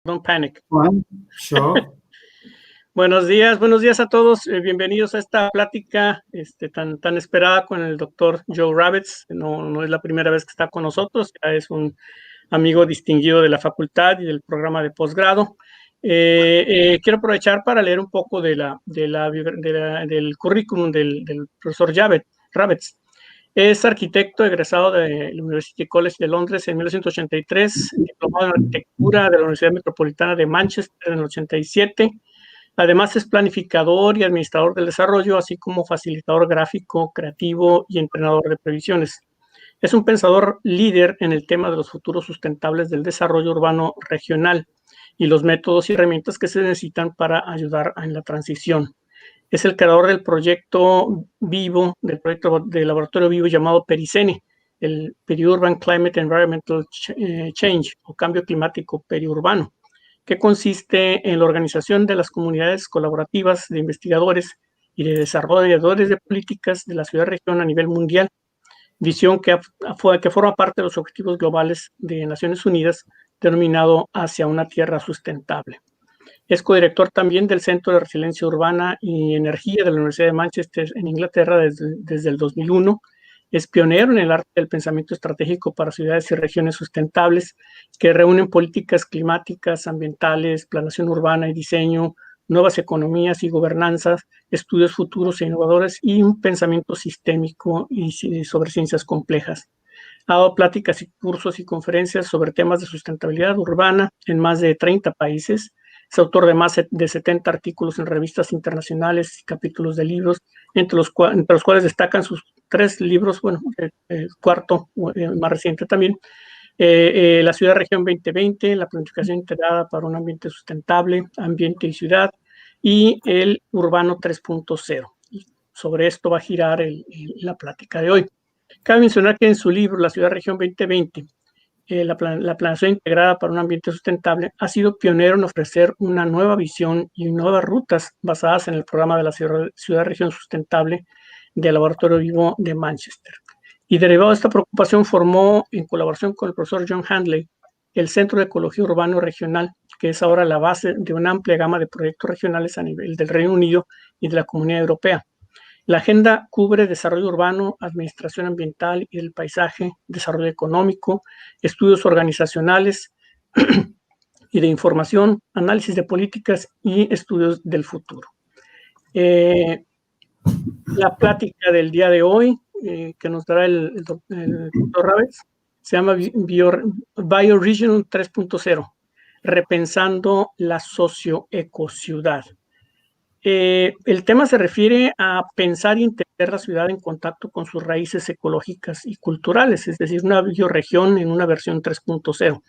Don't panic. Sure. Buenos días a todos. Bienvenidos a esta plática tan esperada con el doctor Joe Ravetz. No es la primera vez que está con nosotros, ya es un amigo distinguido de la facultad y del programa de posgrado. Quiero aprovechar para leer un poco del currículum del profesor Ravetz. Es arquitecto egresado del University College de Londres en 1983, diplomado en arquitectura de la Universidad Metropolitana de Manchester en el 87. Además es planificador y administrador del desarrollo, así como facilitador gráfico, creativo y entrenador de previsiones. Es un pensador líder en el tema de los futuros sustentables del desarrollo urbano regional y los métodos y herramientas que se necesitan para ayudar en la transición. Es el creador del proyecto de laboratorio vivo llamado PERICENE, el Peri-Urban Climate Environmental Change, o cambio climático periurbano, que consiste en la organización de las comunidades colaborativas de investigadores y de desarrolladores de políticas de la ciudad-región a nivel mundial, visión que forma parte de los objetivos globales de Naciones Unidas, denominado Hacia una Tierra Sustentable. Es codirector también del Centro de Resiliencia Urbana y Energía de la Universidad de Manchester en Inglaterra desde el 2001. Es pionero en el arte del pensamiento estratégico para ciudades y regiones sustentables, que reúnen políticas climáticas, ambientales, planeación urbana y diseño, nuevas economías y gobernanzas, estudios futuros e innovadores y un pensamiento sistémico y sobre ciencias complejas. Ha dado pláticas y cursos y conferencias sobre temas de sustentabilidad urbana en más de 30 países. Es autor de más de 70 artículos en revistas internacionales y capítulos de libros, entre los cuales destacan sus 3 libros, el cuarto, más reciente también, La Ciudad-Región 2020, La Planificación Integrada para un Ambiente Sustentable, Ambiente y Ciudad, y el Urbano 3.0. Y sobre esto va a girar la plática de hoy. Cabe mencionar que en su libro, La Ciudad-Región 2020, la planeación integrada para un ambiente sustentable, ha sido pionero en ofrecer una nueva visión y nuevas rutas basadas en el programa de la Ciudad-Región Sustentable del Laboratorio Vivo de Manchester. Y derivado de esta preocupación, formó, en colaboración con el profesor John Handley, el Centro de Ecología Urbano Regional, que es ahora la base de una amplia gama de proyectos regionales a nivel del Reino Unido y de la Comunidad Europea. La agenda cubre desarrollo urbano, administración ambiental y del paisaje, desarrollo económico, estudios organizacionales y de información, análisis de políticas y estudios del futuro. La plática del día de hoy que nos dará el doctor Ravetz se llama Bioregional 3.0, repensando la socioecociudad. El tema se refiere a pensar y entender la ciudad en contacto con sus raíces ecológicas y culturales, es decir, una bioregión en una versión 3.0.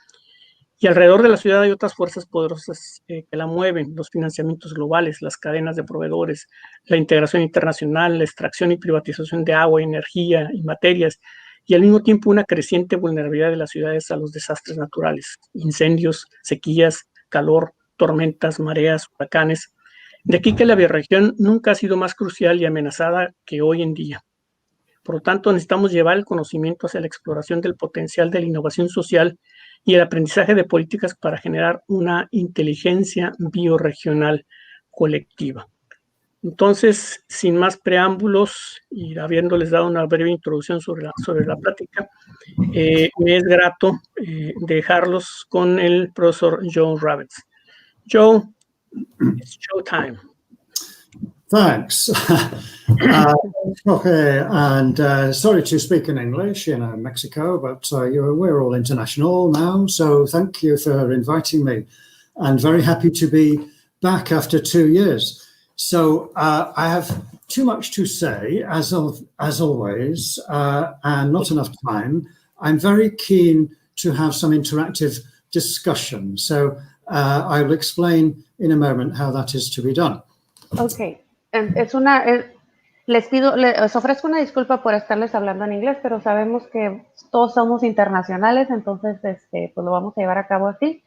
Y alrededor de la ciudad hay otras fuerzas poderosas que la mueven: los financiamientos globales, las cadenas de proveedores, la integración internacional, la extracción y privatización de agua, energía y materias, y al mismo tiempo una creciente vulnerabilidad de las ciudades a los desastres naturales, incendios, sequías, calor, tormentas, mareas, huracanes. De aquí que la bioregión nunca ha sido más crucial y amenazada que hoy en día. Por lo tanto, necesitamos llevar el conocimiento hacia la exploración del potencial de la innovación social y el aprendizaje de políticas para generar una inteligencia bioregional colectiva. Entonces, sin más preámbulos y habiéndoles dado una breve introducción sobre la plática, me es grato dejarlos con el profesor Joe Ravetz. Joe, it's showtime. Thanks. Okay, and sorry to speak in English in Mexico, but we're all international now, so thank you for inviting me, and very happy to be back after 2 years. So I have too much to say, as always, and not enough time. I'm very keen to have some interactive discussion, so I will explain in a moment how that is to be done. Okay. Les ofrezco una disculpa por estarles hablando en inglés, pero sabemos que todos somos internacionales, entonces pues lo vamos a llevar a cabo así.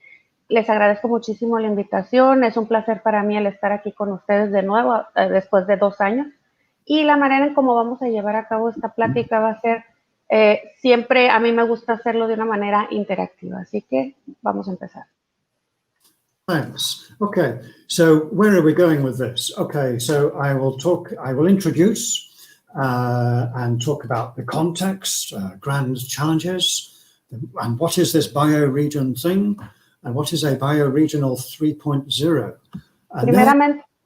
Les agradezco muchísimo la invitación, es un placer para mí el estar aquí con ustedes de nuevo después de 2 años. Y la manera en cómo vamos a llevar a cabo esta plática va a ser, siempre a mí me gusta hacerlo de una manera interactiva, así que vamos a empezar. Thanks. Okay, so where are we going with this? Okay, so I will introduce and talk about the context, grand challenges, and what is this bioregion thing, and what is a bioregional 3.0.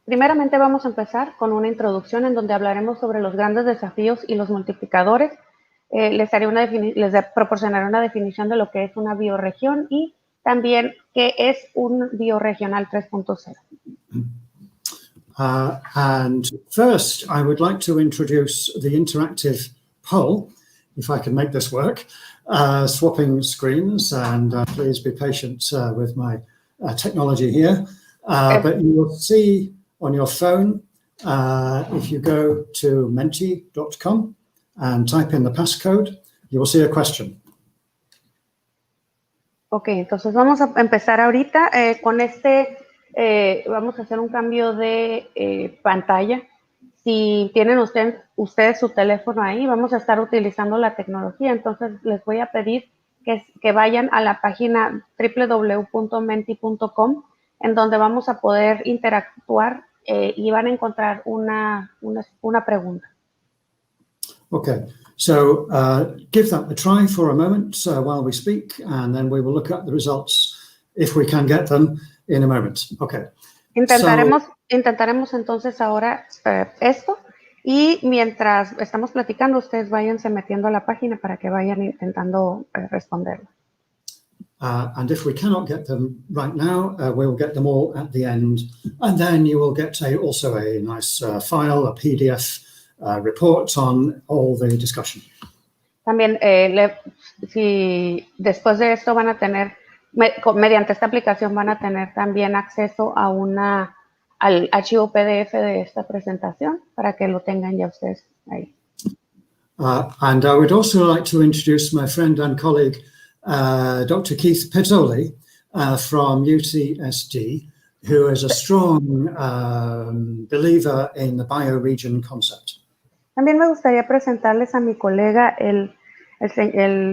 Primeramente vamos a empezar con una introducción en donde hablaremos sobre los grandes desafíos y los multiplicadores. Les proporcionaré una definición de lo que es una bioregión y también qué es un bioregional 3.0. And first, I would like to introduce the interactive poll, if I can make this work, swapping screens, and please be patient with my technology here. But you will see on your phone, if you go to menti.com and type in the passcode, you will see a question. Ok, entonces vamos a empezar ahorita con vamos a hacer un cambio de pantalla. Si tienen ustedes su teléfono ahí, vamos a estar utilizando la tecnología, entonces les voy a pedir que vayan a la página www.menti.com, en donde vamos a poder interactuar y van a encontrar una pregunta. Okay, so give that a try for a moment while we speak, and then we will look at the results if we can get them in a moment. Okay. Intentaremos entonces ahora esto, y mientras estamos platicando, ustedes váyanse metiendo a la página para que vayan intentando responderlo. And if we cannot get them right now, we'll get them all at the end, and then you will get also a nice file, a PDF report on all the discussion. También, si después de esto van a tener, mediante esta aplicación van a tener también acceso a al archivo PDF de esta presentación para que lo tengan ya ustedes ahí. And I would also like to introduce my friend and colleague, Dr. Keith Pezzoli from UCSD, who is a strong believer in the bioregion concept. También me gustaría presentarles a mi colega, el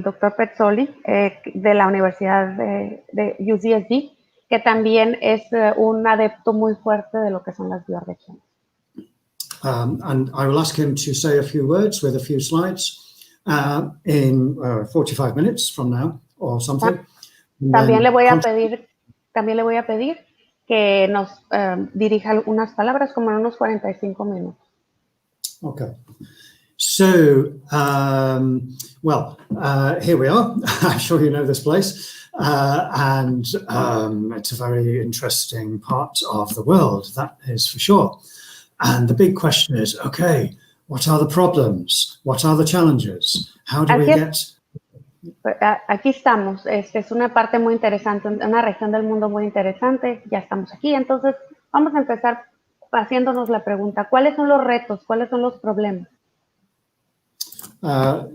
Dr. Pezzoli, de la Universidad de UCSD, que también es un adepto muy fuerte de lo que son las bioregiones. And I will ask him to say a few words with a few slides in 45 minutes from now or something. También le voy a pedir que nos dirija unas palabras como en unos 45 minutos. Okay. So, here we are. I'm sure you know this place. And it's a very interesting part of the world, that is for sure. And the big question is, okay, what are the problems? What are the challenges? How do we get... Aquí estamos. Es una parte muy interesante, una región del mundo muy interesante. Ya estamos aquí. Entonces, vamos a empezar haciéndonos la pregunta, ¿cuáles son los retos? ¿Cuáles son los problemas?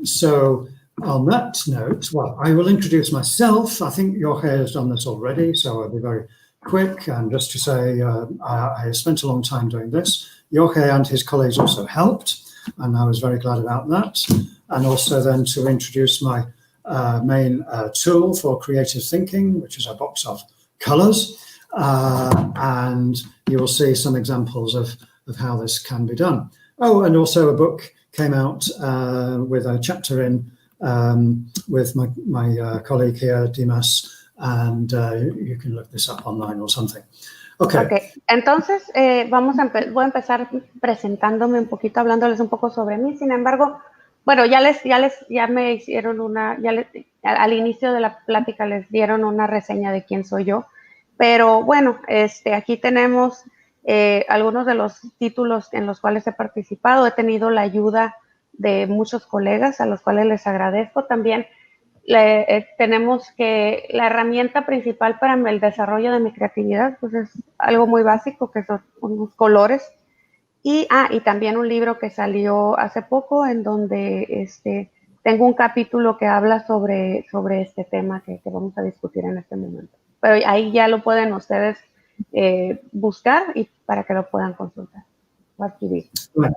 So, on that note, well, I will introduce myself. I think Jorge has done this already, so I'll be very quick. And just to say, I spent a long time doing this. Jorge and his colleagues also helped, and I was very glad about that. And also then to introduce my main tool for creative thinking, which is a box of colors. And you will see some examples of how this can be done. Oh, and also a book came out with a chapter in with my colleague here, Dimas, and you can look this up online or something. Okay. Entonces voy a empezar presentándome un poquito, hablándoles un poco sobre mí. Sin embargo, bueno, ya me hicieron al inicio de la plática les dieron una reseña de quién soy yo. Pero bueno, aquí tenemos algunos de los títulos en los cuales he participado. He tenido la ayuda de muchos colegas a los cuales les agradezco. También tenemos que la herramienta principal para el desarrollo de mi creatividad, pues es algo muy básico, que son unos colores. Y también un libro que salió hace poco en donde tengo un capítulo que habla sobre este tema que vamos a discutir en este momento. Pero ahí ya lo pueden ustedes buscar y para que lo puedan consultar o adquirir. Right.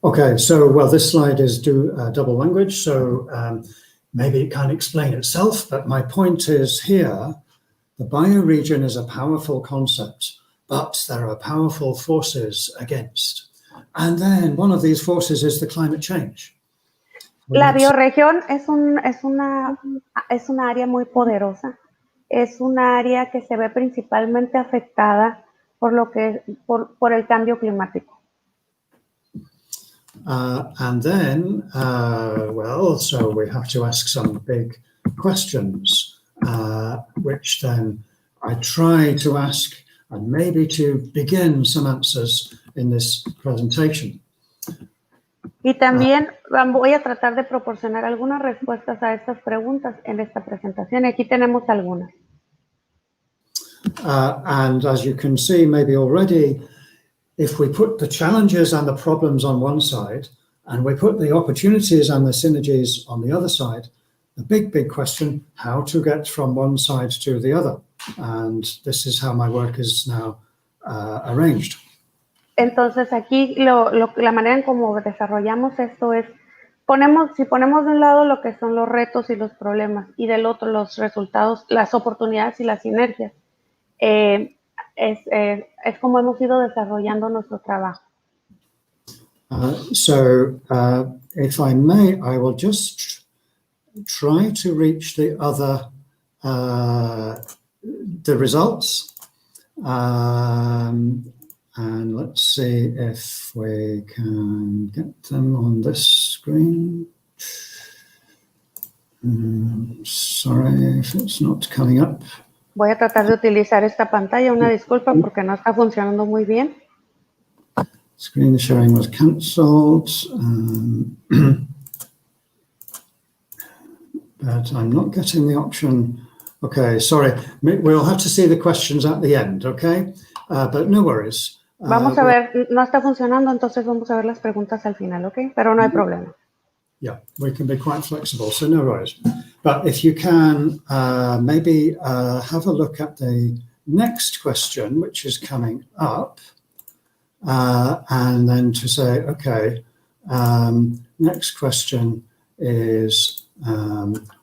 Okay, so, well, this slide is double language, so maybe it can't explain itself, but my point is here The bioregion is a powerful concept, but there are powerful forces against. And then one of these forces is the climate change. La bioregión es una área muy poderosa. Es un área que se ve principalmente afectada por el cambio climático. And then, so we have to ask some big questions, which then I try to ask and maybe to begin some answers in this presentation. Y también voy a tratar de proporcionar algunas respuestas a estas preguntas en esta presentación. Aquí tenemos algunas. And as you can see, maybe already, if we put the challenges and the problems on one side, and we put the opportunities and the synergies on the other side, the big question, how to get from one side to the other. And this is how my work is now arranged. Entonces aquí la manera en cómo desarrollamos esto es, si ponemos de un lado lo que son los retos y los problemas y del otro los resultados, las oportunidades y las sinergias, es como hemos ido desarrollando nuestro trabajo. If I may, I will just try to reach the other, the results. And let's see if we can get them on this screen. Sorry if it's not coming up. Voy a tratar de utilizar esta pantalla, una disculpa porque no está funcionando muy bien. Screen sharing was cancelled, but I'm not getting the option. Okay, sorry. We'll have to see the questions at the end, okay? But no worries. Vamos a ver, no está funcionando, entonces vamos a ver las preguntas al final, ¿ok? Pero no hay problema. Yeah, we can be quite flexible, so no worries. But if you can, maybe have a look at the next question, which is coming up, and then to say, okay, next question is,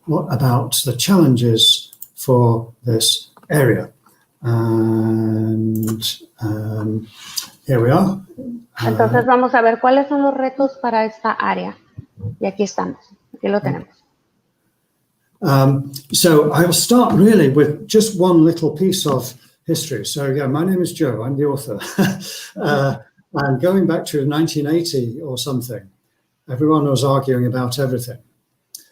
what about the challenges for this area? And here we are. Entonces vamos a ver cuáles son los retos para esta área. Y aquí estamos, aquí lo tenemos. So I'll start really with just one little piece of history. So yeah, my name is Joe, I'm the author. And going back to 1980 or something, everyone was arguing about everything.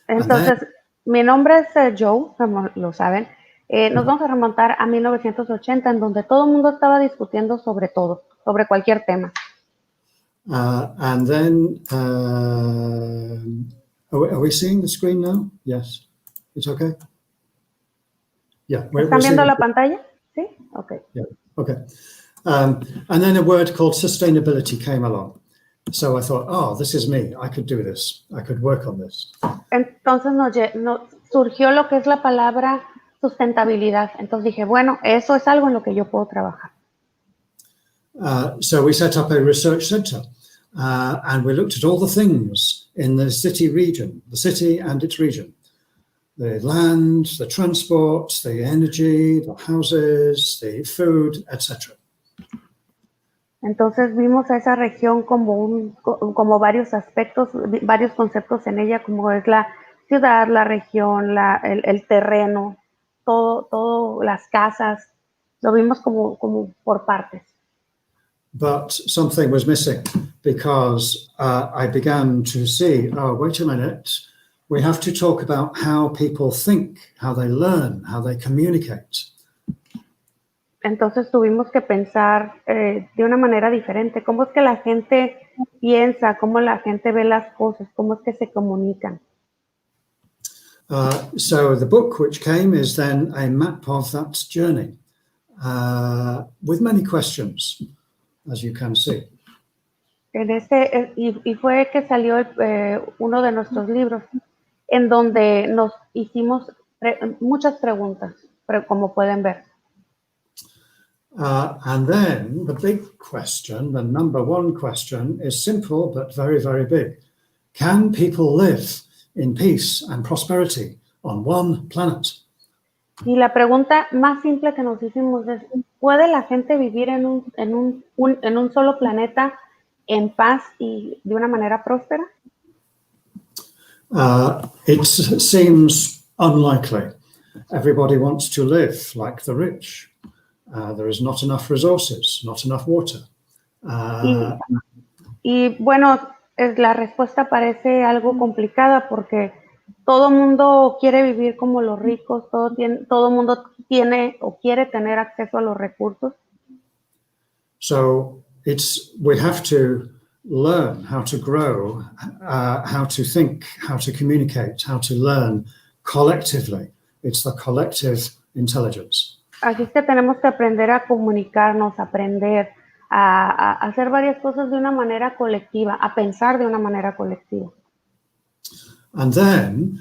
Entonces, mi nombre es Joe, como lo saben. Nos vamos a remontar a 1980, en donde todo el mundo estaba discutiendo sobre todo, sobre cualquier tema. And then, are we seeing the screen now? Yes, it's okay. Yeah. ¿Están viendo la pantalla? Sí, okay. Yeah, okay. And then a word called sustainability came along. So I thought, oh, this is me. I could do this. I could work on this. Entonces surgió lo que es la palabra sustentabilidad. Entonces dije, bueno, eso es algo en lo que yo puedo trabajar. So we set up a research center and we looked at all the things in the city region, the city and its region, the land, the transport, the energy, the houses, the food, etc. Entonces vimos a esa región como varios aspectos, varios conceptos en ella, como es la ciudad, la región, el terreno, todo, las casas, lo vimos como por partes. But something was missing because I began to see, oh, wait a minute, we have to talk about how people think, how they learn, how they communicate. Entonces tuvimos que pensar de una manera diferente, cómo es que la gente piensa, cómo la gente ve las cosas, cómo es que se comunican. So the book which came is then a map of that journey with many questions, as you can see. Y fue que salió uno de nuestros libros, en donde nos hicimos muchas preguntas, como pueden ver. And then the big question, the number one question, is simple but very, very big. Can people live in peace and prosperity on one planet? Y la pregunta más simple que nos hicimos es, ¿puede la gente vivir en un solo planeta en paz y de una manera próspera? It seems unlikely. Everybody wants to live like the rich. There is not enough resources, not enough water. Y bueno, la respuesta parece algo complicada porque todo mundo quiere vivir como los ricos, todo mundo tiene o quiere tener acceso a los recursos. So we have to learn how to grow, how to think, how to communicate, how to learn collectively. It's the collective intelligence. Así es que tenemos que aprender a comunicarnos, aprender a hacer varias cosas de una manera colectiva, a pensar de una manera colectiva. And then,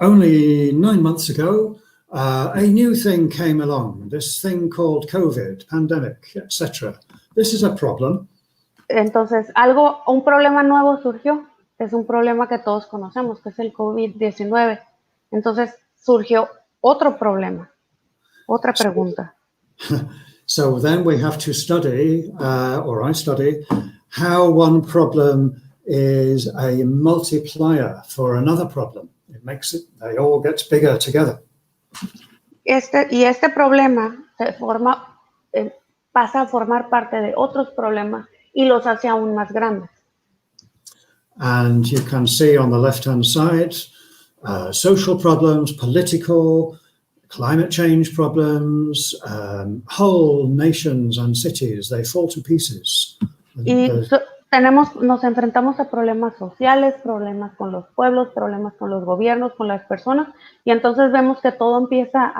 only 9 months ago, a new thing came along, this thing called COVID, pandemic, etc. This is a problem. Entonces, un problema nuevo surgió, es un problema que todos conocemos, que es el COVID-19. Entonces, surgió otro problema, otra pregunta. So then we have to study, or I study, how one problem is a multiplier for another problem. They all get bigger together. Este problema pasa a formar parte de otros problemas y los hace aún más grandes. And you can see on the left-hand side, social problems, political, climate change problems, whole nations and cities, they fall to pieces. Nos enfrentamos a problemas sociales, problemas con los pueblos, problemas con los gobiernos, con las personas, y entonces vemos que todo empieza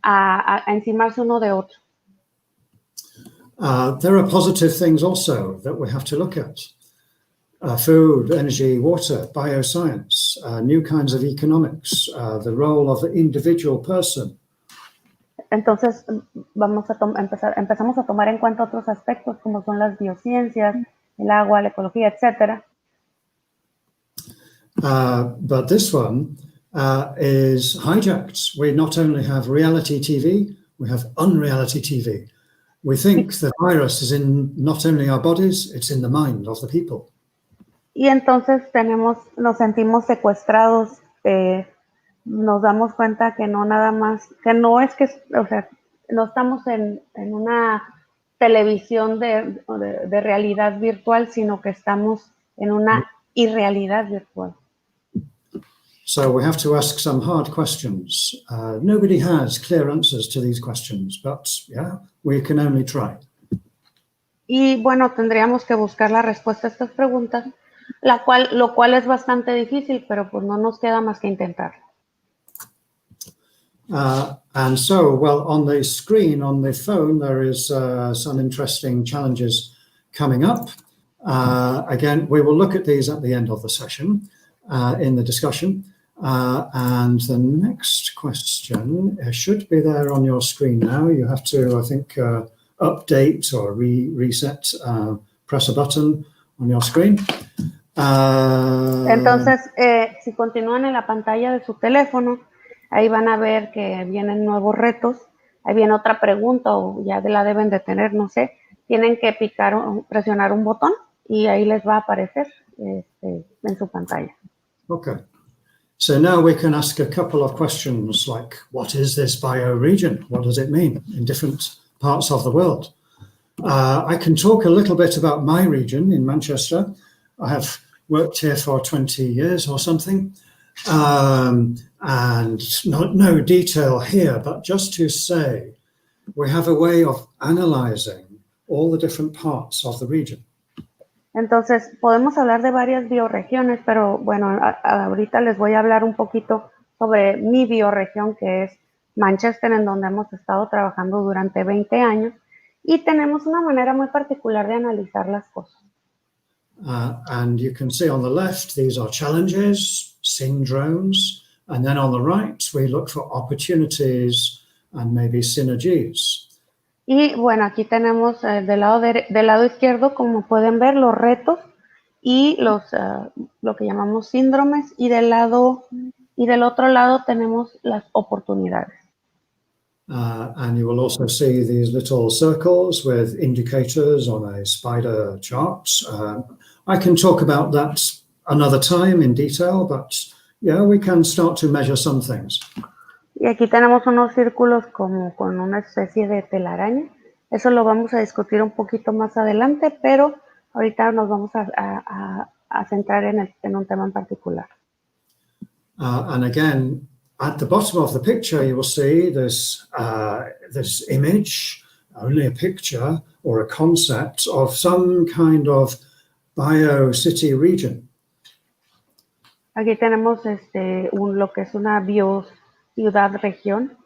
a encimarse uno de otro. There are positive things also that we have to look at. Food, energy, water, bioscience, new kinds of economics, the role of the individual person. Entonces empezamos a tomar en cuenta otros aspectos como son las biociencias, el agua, la ecología, etc. But this one is hijacked. We not only have reality TV, we have unreality TV. We think the virus is in not only our bodies, it's in the mind of the people. Y entonces nos sentimos secuestrados, nos damos cuenta que no estamos en una televisión de realidad virtual, sino que estamos en una irrealidad virtual. So we have to ask some hard questions. Nobody has clear answers to these questions, but yeah, we can only try. Y bueno, tendríamos que buscar la respuesta a estas preguntas, lo cual es bastante difícil, pero pues no nos queda más que intentarlo. And so, well, on the screen, on the phone, there is some interesting challenges coming up. Again, we will look at these at the end of the session in the discussion. And the next question should be there on your screen now. You have to, I think, update or reset, press a button on your screen. Entonces, si continúan en la pantalla de su teléfono, ahí van a ver que vienen nuevos retos. Ahí viene otra pregunta o ya la deben de tener, no sé. Tienen que presionar un botón y ahí les va a aparecer en su pantalla. Okay. So now we can ask a couple of questions like, what is this bioregion? What does it mean in different parts of the world? I can talk a little bit about my region in Manchester. I have worked here for 20 years or something. And no detail here, but just to say, we have a way of analyzing all the different parts of the region. Entonces, podemos hablar de varias bioregiones, pero bueno, ahorita les voy a hablar un poquito sobre mi bioregión, que es Manchester, en donde hemos estado trabajando durante 20 años, y tenemos una manera muy particular de analizar las cosas. And you can see on the left, these are challenges, syndromes, and then on the right, we look for opportunities and maybe synergies. Y bueno, aquí tenemos del lado izquierdo, como pueden ver, los retos y lo que llamamos síndromes, y del lado y del otro lado tenemos las oportunidades. And you will also see these little circles with indicators on a spider chart. I can talk about that another time in detail, but yeah, we can start to measure some things. Y aquí tenemos unos círculos como con una especie de telaraña. Eso lo vamos a discutir un poquito más adelante, pero ahorita nos vamos a centrar en un tema en particular. And again, at the bottom of the picture, you will see this image, only a picture or a concept of some kind of biocity region. Aquí tenemos lo que es una biociudad-región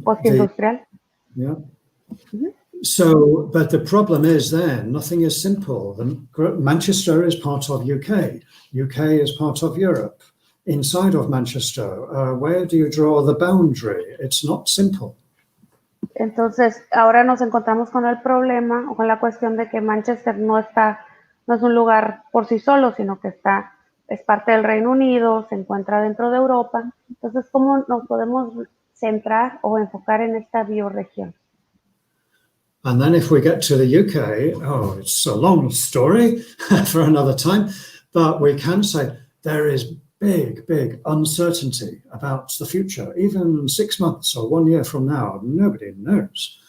postindustrial. Yeah. Mm-hmm. So, but the problem is then, nothing is simple. Manchester is part of UK. UK is part of Europe. Inside of Manchester, where do you draw the boundary? It's not simple. Entonces, ahora nos encontramos con el problema o con la cuestión de que Manchester no es un lugar por sí solo, sino que es parte del Reino Unido, se encuentra dentro de Europa. Entonces, ¿cómo nos podemos centrar o enfocar en esta bioregión? And then if we get to the UK, it's a long story for another time, but we can say there is big uncertainty about the future. Even 6 months or 1 year from now, nobody knows.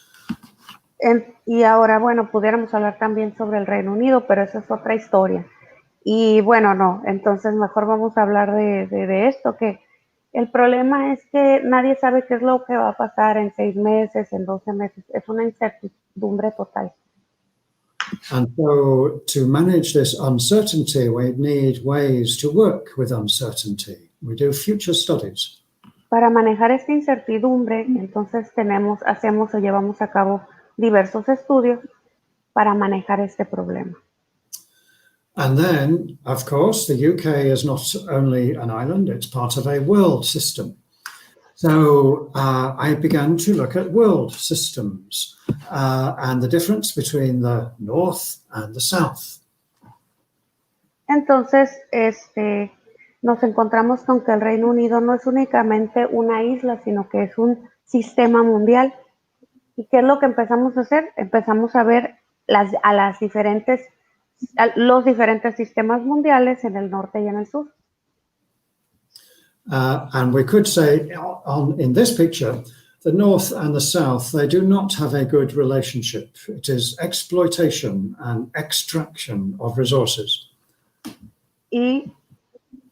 Y ahora, bueno, pudiéramos hablar también sobre el Reino Unido, pero esa es otra historia. Y bueno, no, entonces mejor vamos a hablar de esto, que el problema es que nadie sabe qué es lo que va a pasar en 6 meses, en 12 meses. Es una incertidumbre total. And so to manage this uncertainty, we need ways to work with uncertainty. We do future studies. Para manejar esta incertidumbre, entonces hacemos o llevamos a cabo diversos estudios para manejar este problema. And then, of course, the UK is not only an island, it's part of a world system. So I began to look at world systems and the difference between the North and the South. Entonces, nos encontramos con que el Reino Unido no es únicamente una isla, sino que es un sistema mundial. ¿Y qué es lo que empezamos a hacer? Empezamos a ver los diferentes sistemas mundiales en el norte y en el sur. And we could say in this picture, the North and the South, they do not have a good relationship. It is exploitation and extraction of resources. Y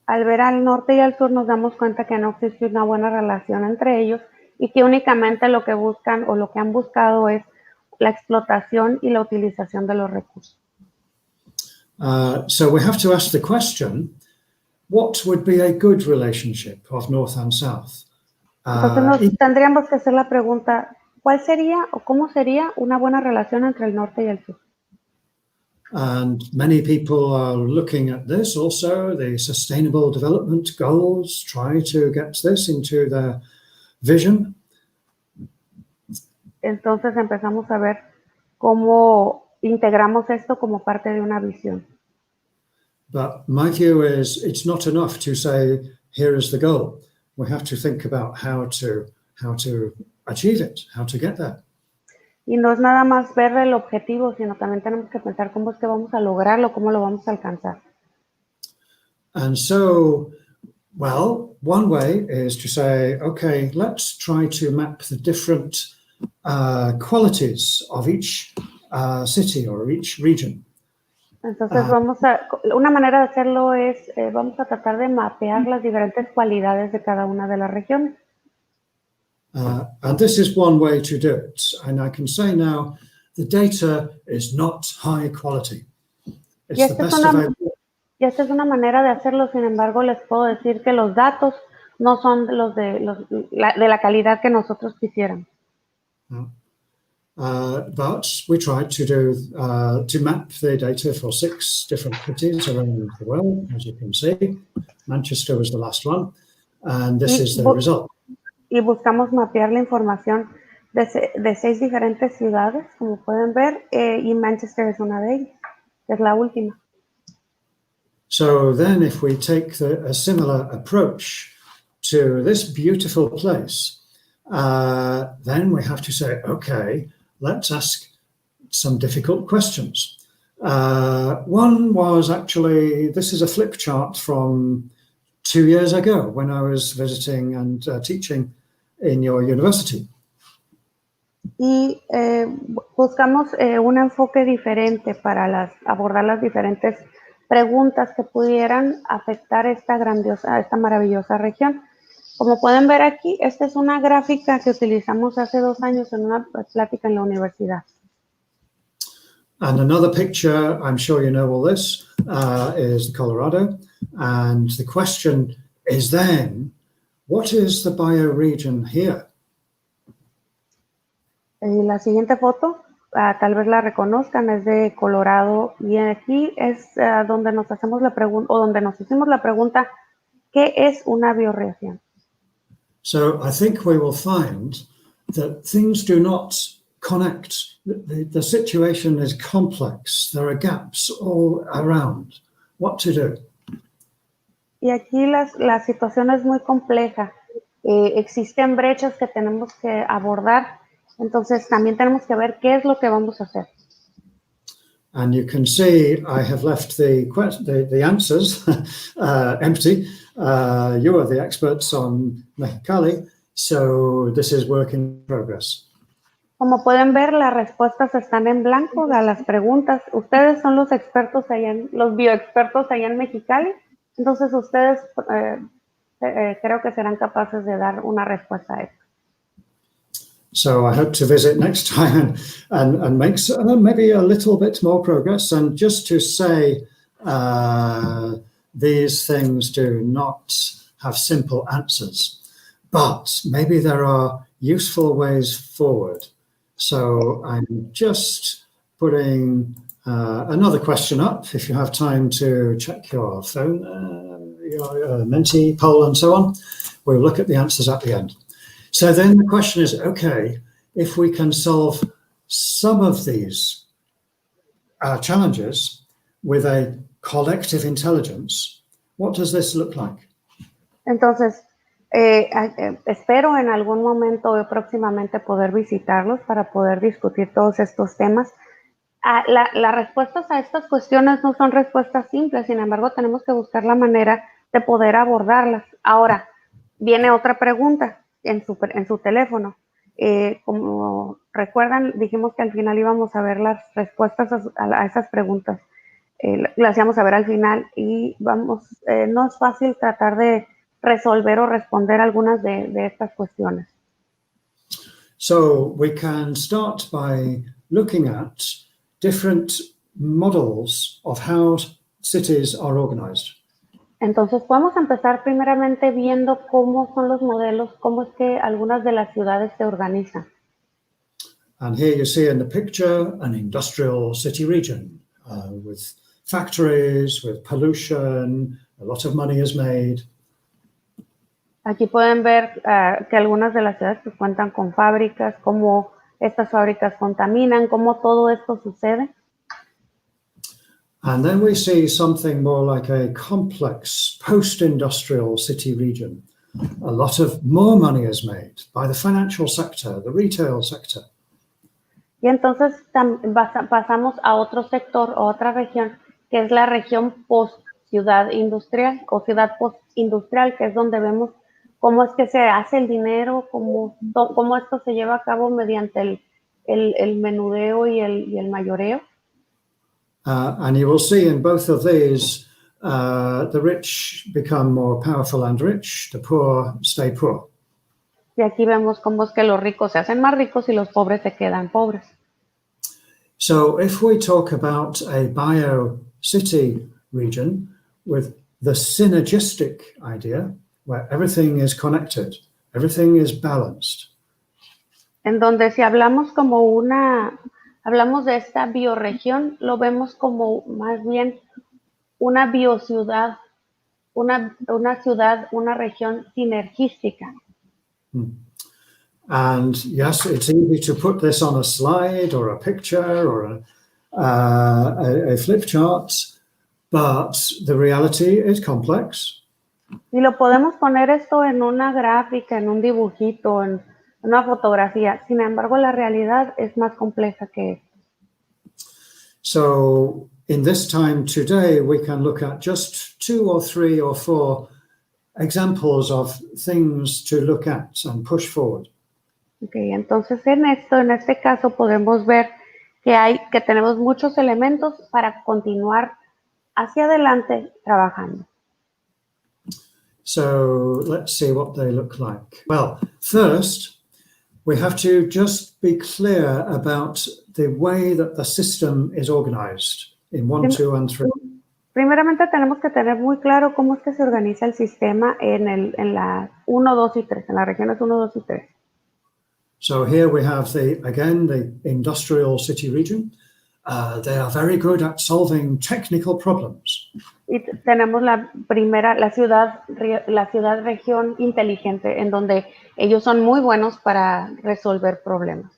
al ver al norte y al sur nos damos cuenta que no existe una buena relación entre ellos y que únicamente lo que buscan o lo que han buscado es la explotación y la utilización de los recursos. So we have to ask the question, what would be a good relationship of North and South? Entonces tendríamos que hacer la pregunta, ¿cuál sería o cómo sería una buena relación entre el norte y el sur? And many people are looking at this also, the Sustainable Development Goals, try to get this into their vision. Entonces empezamos a ver cómo integramos esto como parte de una visión. But my view is it's not enough to say, here is the goal. We have to think about how to achieve it, how to get there. Y no es nada más ver el objetivo, sino también tenemos que pensar cómo es que vamos a lograrlo, cómo lo vamos a alcanzar. And so, well, one way is to say, okay, let's try to map the different qualities of each city or each region. Entonces una manera de hacerlo es, vamos a tratar de mapear las diferentes cualidades de cada una de las regiones. And this is one way to do it. And I can say now, the data is not high quality. It's the best available. Y esta es una manera de hacerlo, sin embargo, les puedo decir que los datos no son de la calidad que nosotros quisiéramos. But we tried to map the data for 6 different cities around the world, as you can see. Manchester was the last one, and this is the result. Y buscamos mapear la información de 6 diferentes ciudades, como pueden ver, y Manchester es una de ellas, es la última. So then if we take a similar approach to this beautiful place, then we have to say, okay, let's ask some difficult questions. One was actually, this is a flip chart from 2 years ago when I was visiting and teaching in your university. Y buscamos un enfoque diferente para abordar las diferentes preguntas que pudieran afectar esta maravillosa región. Como pueden ver aquí, esta es una gráfica que utilizamos hace 2 años en una plática en la universidad. And another picture, I'm sure you know all this, is Colorado. And the question is then, what is the bioregion here? La siguiente foto, tal vez la reconozcan, es de Colorado. Y aquí es donde nos hacemos la pregunta, o donde nos hicimos la pregunta, ¿qué es una bioregión? So I think we will find that things do not connect. The situation is complex. There are gaps all around. What to do? Y aquí la situación es muy compleja. Existen brechas que tenemos que abordar. Entonces también tenemos que ver qué es lo que vamos a hacer. And you can see I have left the answers empty. You are the experts on Mexicali, so this is work in progress. Como pueden ver, las respuestas están en blanco a las preguntas. Ustedes son los expertos los bioexpertos allá en Mexicali. Entonces ustedes creo que serán capaces de dar una respuesta a esto. So I hope to visit next time and make maybe a little bit more progress. And just to say, these things do not have simple answers, but maybe there are useful ways forward. So I'm just putting another question up. If you have time to check your phone, your Menti, poll, and so on, we'll look at the answers at the end. So then the question is, okay, if we can solve some of these challenges with a collective intelligence, what does this look like? Entonces, espero en algún momento o próximamente poder visitarlos para poder discutir todos estos temas. Las respuestas a estas cuestiones no son respuestas simples, sin embargo, tenemos que buscar la manera de poder abordarlas. Ahora, viene otra pregunta en su teléfono. Como recuerdan, dijimos que al final íbamos a ver las respuestas a esas preguntas. Las íbamos a ver al final y no es fácil tratar de resolver o responder algunas de estas cuestiones. So we can start by looking at different models of how cities are organized. Entonces podemos empezar primeramente viendo cómo son los modelos, cómo es que algunas de las ciudades se organizan. And here you see in the picture an industrial city region with factories, with pollution, a lot of money is made. Aquí pueden ver que algunas de las ciudades pues, cuentan con fábricas, cómo estas fábricas contaminan, cómo todo esto sucede. And then we see something more like a complex post-industrial city region. A lot of more money is made by the financial sector, the retail sector. Y entonces pasamos a otro sector o otra región, que es la región post-ciudad industrial o ciudad post-industrial, que es donde vemos cómo es que se hace el dinero, cómo esto se lleva a cabo mediante el menudeo y el mayoreo. And you will see in both of these, the rich become more powerful and rich, the poor stay poor. Y aquí vemos cómo es que los ricos se hacen más ricos y los pobres se quedan pobres. So if we talk about a bio-city region with the synergistic idea, where everything is connected, everything is balanced. En donde si hablamos hablamos de esta bioregión, lo vemos como más bien una biociudad, una ciudad, una región sinergística. And yes, it's easy to put this on a slide or a picture or a flip chart, but the reality is complex. Y lo podemos poner esto en una gráfica, en un dibujito, en una fotografía. Sin embargo, la realidad es más compleja que esto. So in this time today, we can look at just 2 or 3 or 4 examples of things to look at and push forward. Okay, entonces en este caso podemos ver que tenemos muchos elementos para continuar hacia adelante trabajando. So let's see what they look like. Well, first, we have to just be clear about the way that the system is organized in 1, 2, and 3. Primeramente tenemos que tener muy claro cómo es que se organiza el sistema en la 1, 2 y 3, en las regiones 1, 2 y 3. So here we have the industrial city region. They are very good at solving technical problems. Y tenemos la ciudad-región inteligente, en donde ellos son muy buenos para resolver problemas.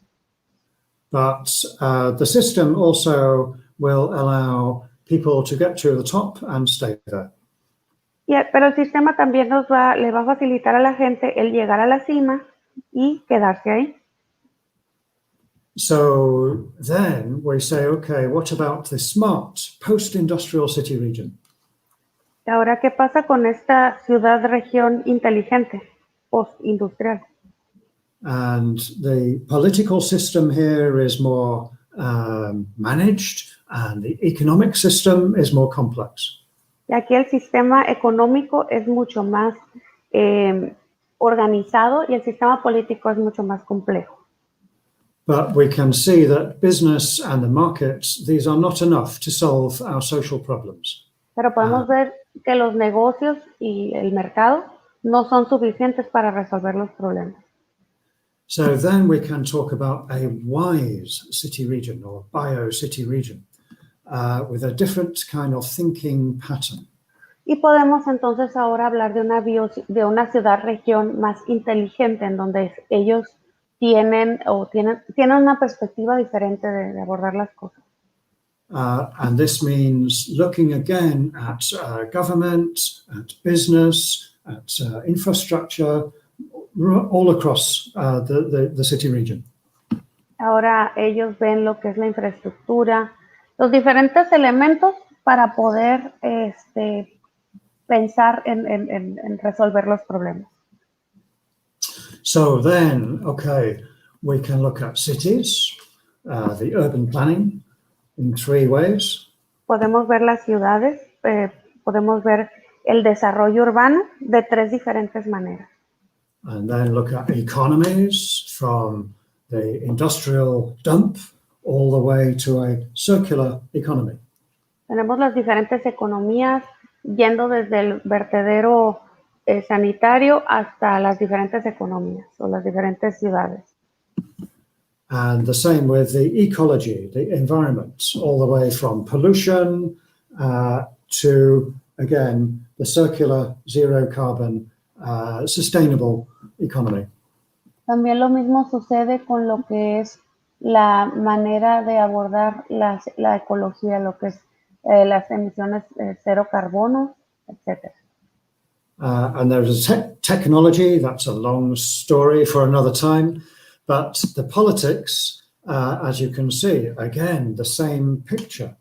But the system also will allow people to get to the top and stay there. Pero el sistema también le va a facilitar a la gente el llegar a la cima y quedarse ahí. So then we say, okay, what about the smart post-industrial city region? Ahora, ¿qué pasa con esta ciudad-región inteligente, post-industrial? And the political system here is more managed, and the economic system is more complex. Y aquí el sistema económico es mucho más organizado y el sistema político es mucho más complejo. But we can see that business and the markets, these are not enough to solve our social problems. Pero podemos ver que los negocios y el mercado no son suficientes para resolver los problemas. So then we can talk about a wise city region or bio-city region with a different kind of thinking pattern. Y podemos entonces ahora hablar de una ciudad-región más inteligente, en donde ellos tienen una perspectiva diferente de abordar las cosas. And this means looking again at government, at business, at infrastructure, all across the city region. Ahora ellos ven lo que es la infraestructura, los diferentes elementos para poder pensar en resolver los problemas. So then, okay, we can look at cities, the urban planning in 3 ways. Podemos ver las ciudades, podemos ver el desarrollo urbano de 3 diferentes maneras. And then look at economies from the industrial dump all the way to a circular economy. Tenemos las diferentes economías yendo desde el vertedero sanitario hasta las diferentes economías o las diferentes ciudades. And the same with the ecology, the environment, all the way from pollution to, again, the circular, zero carbon, sustainable economy. También lo mismo sucede con lo que es la manera de abordar la ecología, lo que es las emisiones cero carbono, etc. And there's a technology, that's a long story for another time, but the politics, as you can see, again, the same picture.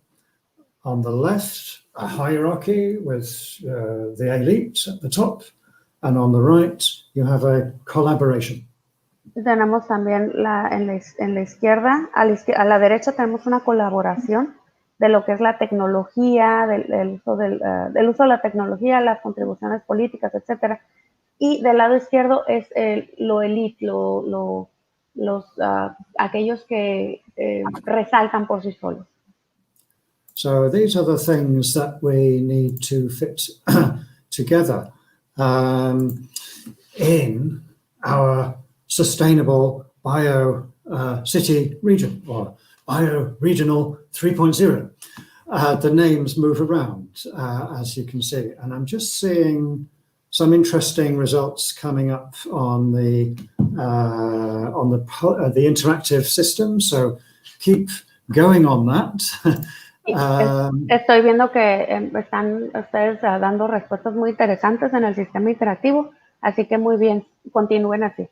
On the left, a hierarchy with the elite at the top, and on the right, you have a collaboration. Tenemos también en la izquierda, a la derecha tenemos una colaboración de lo que es la tecnología, del uso de la tecnología, las contribuciones políticas, etcétera. Y del lado izquierdo es lo elite, aquellos que resaltan por sí solos. So these are the things that we need to fit together in our sustainable bio-city region, or bio-regional 3.0. The names move around, as you can see, and I'm just seeing some interesting results coming up on the interactive system. So keep going on that. Estoy viendo que están ustedes dando respuestas muy interesantes en el sistema interactivo, así que muy bien, continúen así.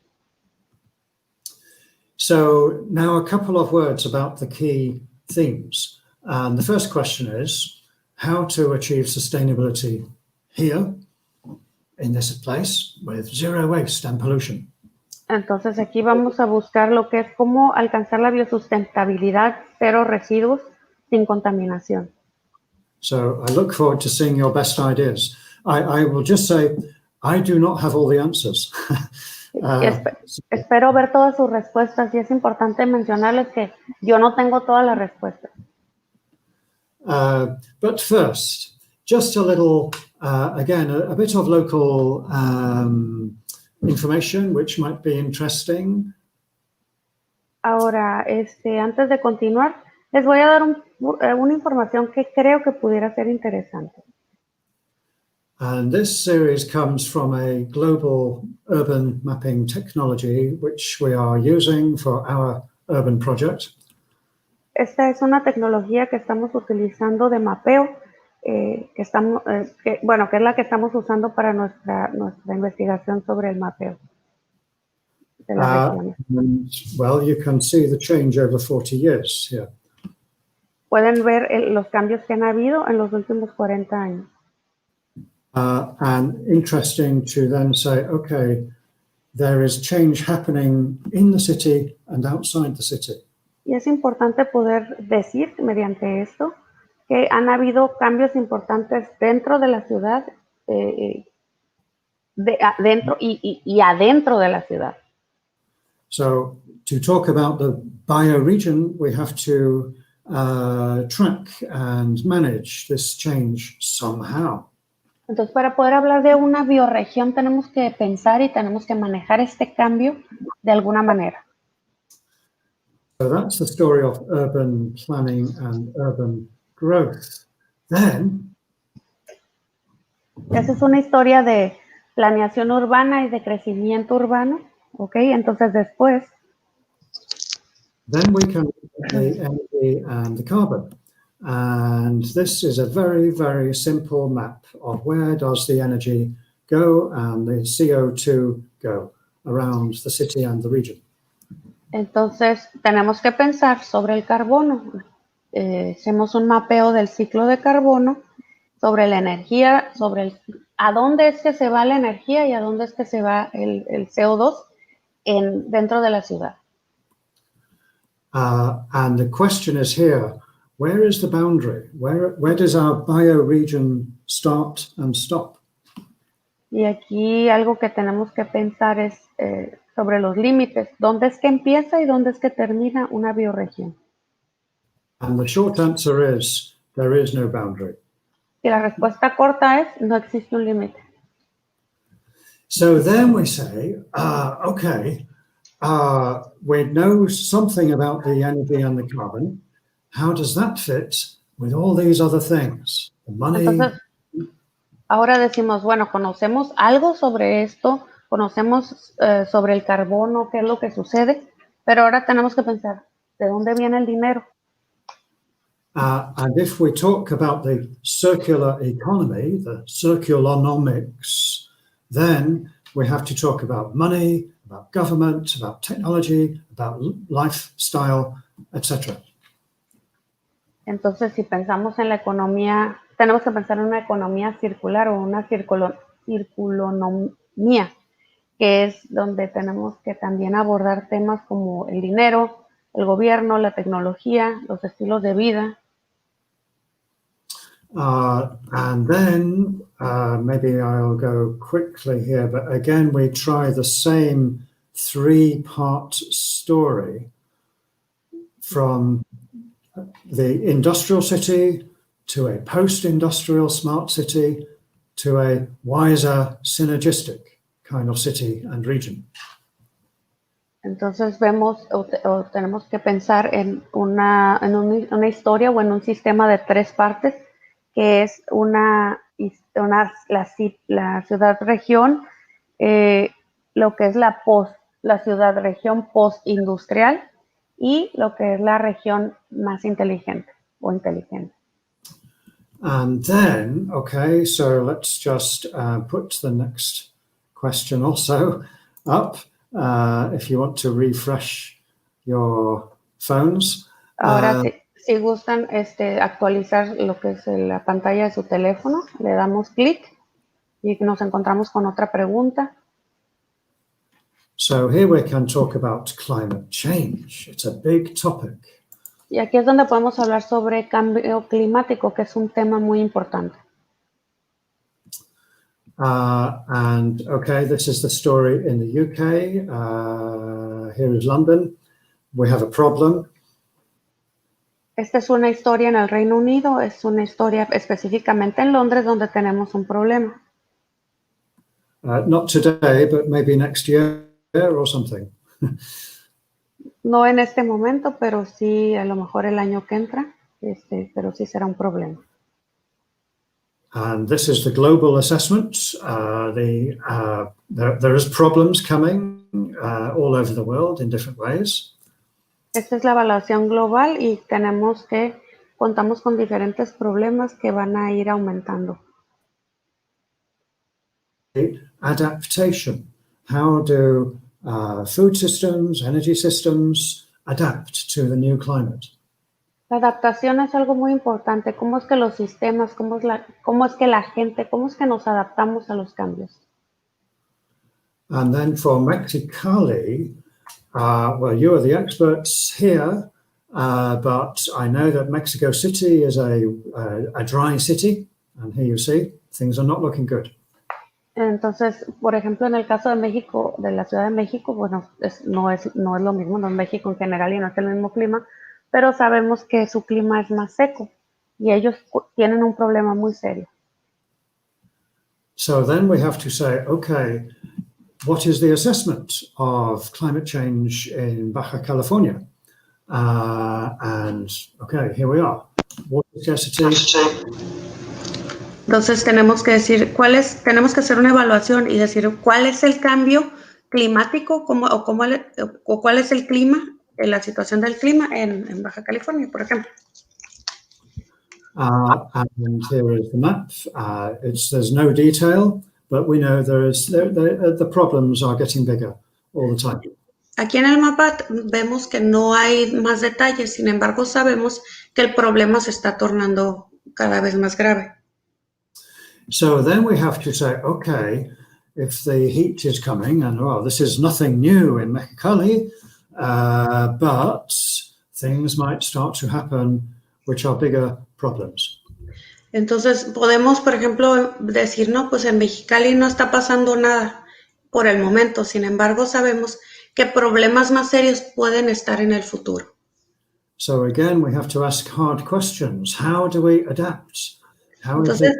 So now a couple of words about the key themes. The first question is how to achieve sustainability here in this place with zero waste and pollution. Entonces aquí vamos a buscar lo que es cómo alcanzar la biosustentabilidad, cero residuos, sin contaminación. So I look forward to seeing your best ideas. I will just say I do not have all the answers. Espero ver todas sus respuestas y es importante mencionarles que yo no tengo todas las respuestas. But first, just a little, again, a bit of local information which might be interesting. Ahora, antes de continuar, les voy a dar una información que creo que pudiera ser interesante. And this series comes from a global urban mapping technology which we are using for our urban project. Esta es una tecnología que estamos utilizando de mapeo, que es la que estamos usando para nuestra investigación sobre el mapeo de las regiones. And, well, you can see the change over 40 years here. Pueden ver los cambios que han habido en los últimos 40 años. And interesting to then say, okay, there is change happening in the city and outside the city. Y es importante poder decir mediante esto que han habido cambios importantes dentro de la ciudad, dentro y adentro de la ciudad. So to talk about the bioregion, we have to track and manage this change somehow. Entonces, para poder hablar de una bioregión, tenemos que pensar y tenemos que manejar este cambio de alguna manera. So that's the story of urban planning and urban growth. Then, esa es una historia de planeación urbana y de crecimiento urbano, ¿ok? Entonces, después, then we can look at the energy and the carbon. And this is a very, very simple map of where does the energy go and the CO2 go around the city and the region. entonces tenemos que pensar sobre el carbono. Hacemos un mapeo del ciclo de carbono, sobre la energía, a dónde es que se va la energía y a dónde es que se va el CO2 dentro de la ciudad. And the question is here, where is the boundary? Where does our bioregion start and stop? Y aquí algo que tenemos que pensar es sobre los límites. ¿Dónde es que empieza y dónde es que termina una bioregión? And the short answer is, there is no boundary. Y la respuesta corta es, no existe un límite. So then we say, okay, we know something about the energy and the carbon. How does that fit with all these other things? The money. Entonces, ahora decimos, bueno, conocemos algo sobre esto, conocemos sobre el carbono, qué es lo que sucede, pero ahora tenemos que pensar, ¿de dónde viene el dinero? And if we talk about the circular economy, the circulonomics, then we have to talk about money, about government, about technology, about lifestyle, etc. Entonces, si pensamos en la economía, tenemos que pensar en una economía circular o una circulonomía, que es donde tenemos que también abordar temas como el dinero, el gobierno, la tecnología, los estilos de vida. And then maybe I'll go quickly here, but again, we try the same three-part story from the industrial city to a post-industrial smart city to a wiser synergistic kind of city and region. Entonces vemos o tenemos que pensar en una historia o en un sistema de tres partes, que es la ciudad-región, lo que es la ciudad-región post-industrial y lo que es la región más inteligente o inteligente. And then, okay, so let's just put the next question also up if you want to refresh your phones. Ahora, si gustan actualizar lo que es la pantalla de su teléfono, le damos clic y nos encontramos con otra pregunta. So here we can talk about climate change. It's a big topic. Y aquí es donde podemos hablar sobre cambio climático, que es un tema muy importante. And okay, this is the story in the UK. Here is London. We have a problem. Esta es una historia en el Reino Unido, es una historia específicamente en Londres donde tenemos un problema. Not today, but maybe next year or something. No en este momento, pero sí a lo mejor el año que entra, pero sí será un problema. And this is the global assessment. There is problems coming all over the world in different ways. Esta es la evaluación global y contamos con diferentes problemas que van a ir aumentando. Adaptation. How do food systems, energy systems adapt to the new climate? La adaptación es algo muy importante. ¿Cómo es que los sistemas, cómo es que la gente, cómo es que nos adaptamos a los cambios? And then for Mexicali, well, you are the experts here, but I know that Mexico City is a dry city, and here you see, things are not looking good. Entonces, por ejemplo, en el caso de México, de la Ciudad de México, bueno, no es lo mismo, no es México en general y no es el mismo clima, pero sabemos que su clima es más seco y ellos tienen un problema muy serio. So then we have to say, okay, what is the assessment of climate change in Baja California? And okay, here we are. Water scarcity. Entonces tenemos que decir tenemos que hacer una evaluación y decir cuál es el cambio climático o cuál es el clima, la situación del clima en Baja California, por ejemplo. And here is the map. There's no detail, but we know the problems are getting bigger all the time. Aquí en el mapa vemos que no hay más detalles, sin embargo sabemos que el problema se está tornando cada vez más grave. So then we have to say, okay, if the heat is coming, and well, this is nothing new in Mexicali, but things might start to happen which are bigger problems. Entonces podemos, por ejemplo, decir, no, pues en Mexicali no está pasando nada por el momento, sin embargo sabemos que problemas más serios pueden estar en el futuro. So again, we have to ask hard questions. How do we adapt? Entonces,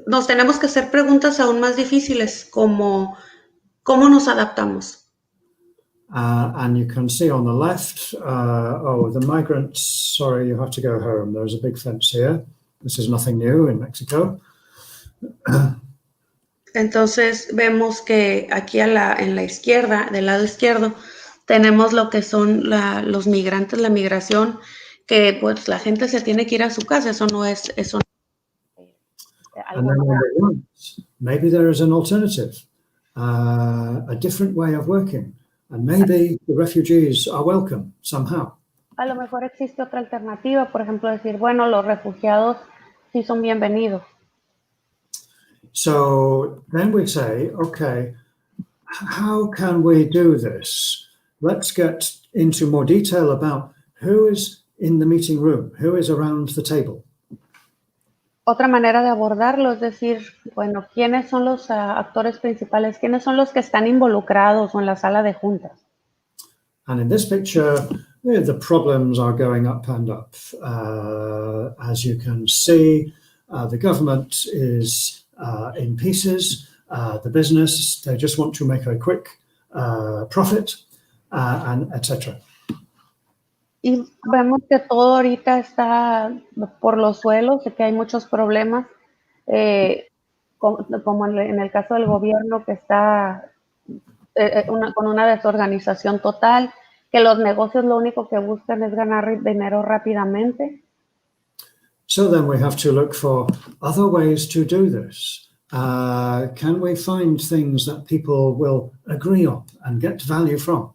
nos tenemos que hacer preguntas aún más difíciles, como ¿cómo nos adaptamos? And you can see on the left, the migrants, sorry, you have to go home. There's a big fence here. This is nothing new in Mexico. Entonces vemos que aquí en la izquierda, del lado izquierdo, tenemos lo que son los migrantes, la migración, que pues la gente se tiene que ir a su casa, eso no es algo. And then on the right, maybe there is an alternative, a different way of working, and maybe the refugees are welcome somehow. A lo mejor existe otra alternativa, por ejemplo, decir, bueno, los refugiados sí son bienvenidos. So then we say, okay, how can we do this? Let's get into more detail about who is in the meeting room, who is around the table. Otra manera de abordarlo es decir, bueno, ¿quiénes son los actores principales? ¿Quiénes son los que están involucrados o en la sala de juntas? And in this picture, the problems are going up and up. As you can see, the government is in pieces. The business, they just want to make a quick profit, and etc. Y vemos que todo ahorita está por los suelos, que hay muchos problemas, como en el caso del gobierno que está con una desorganización total, que los negocios lo único que buscan es ganar dinero rápidamente. So then we have to look for other ways to do this. Can we find things that people will agree on and get value from?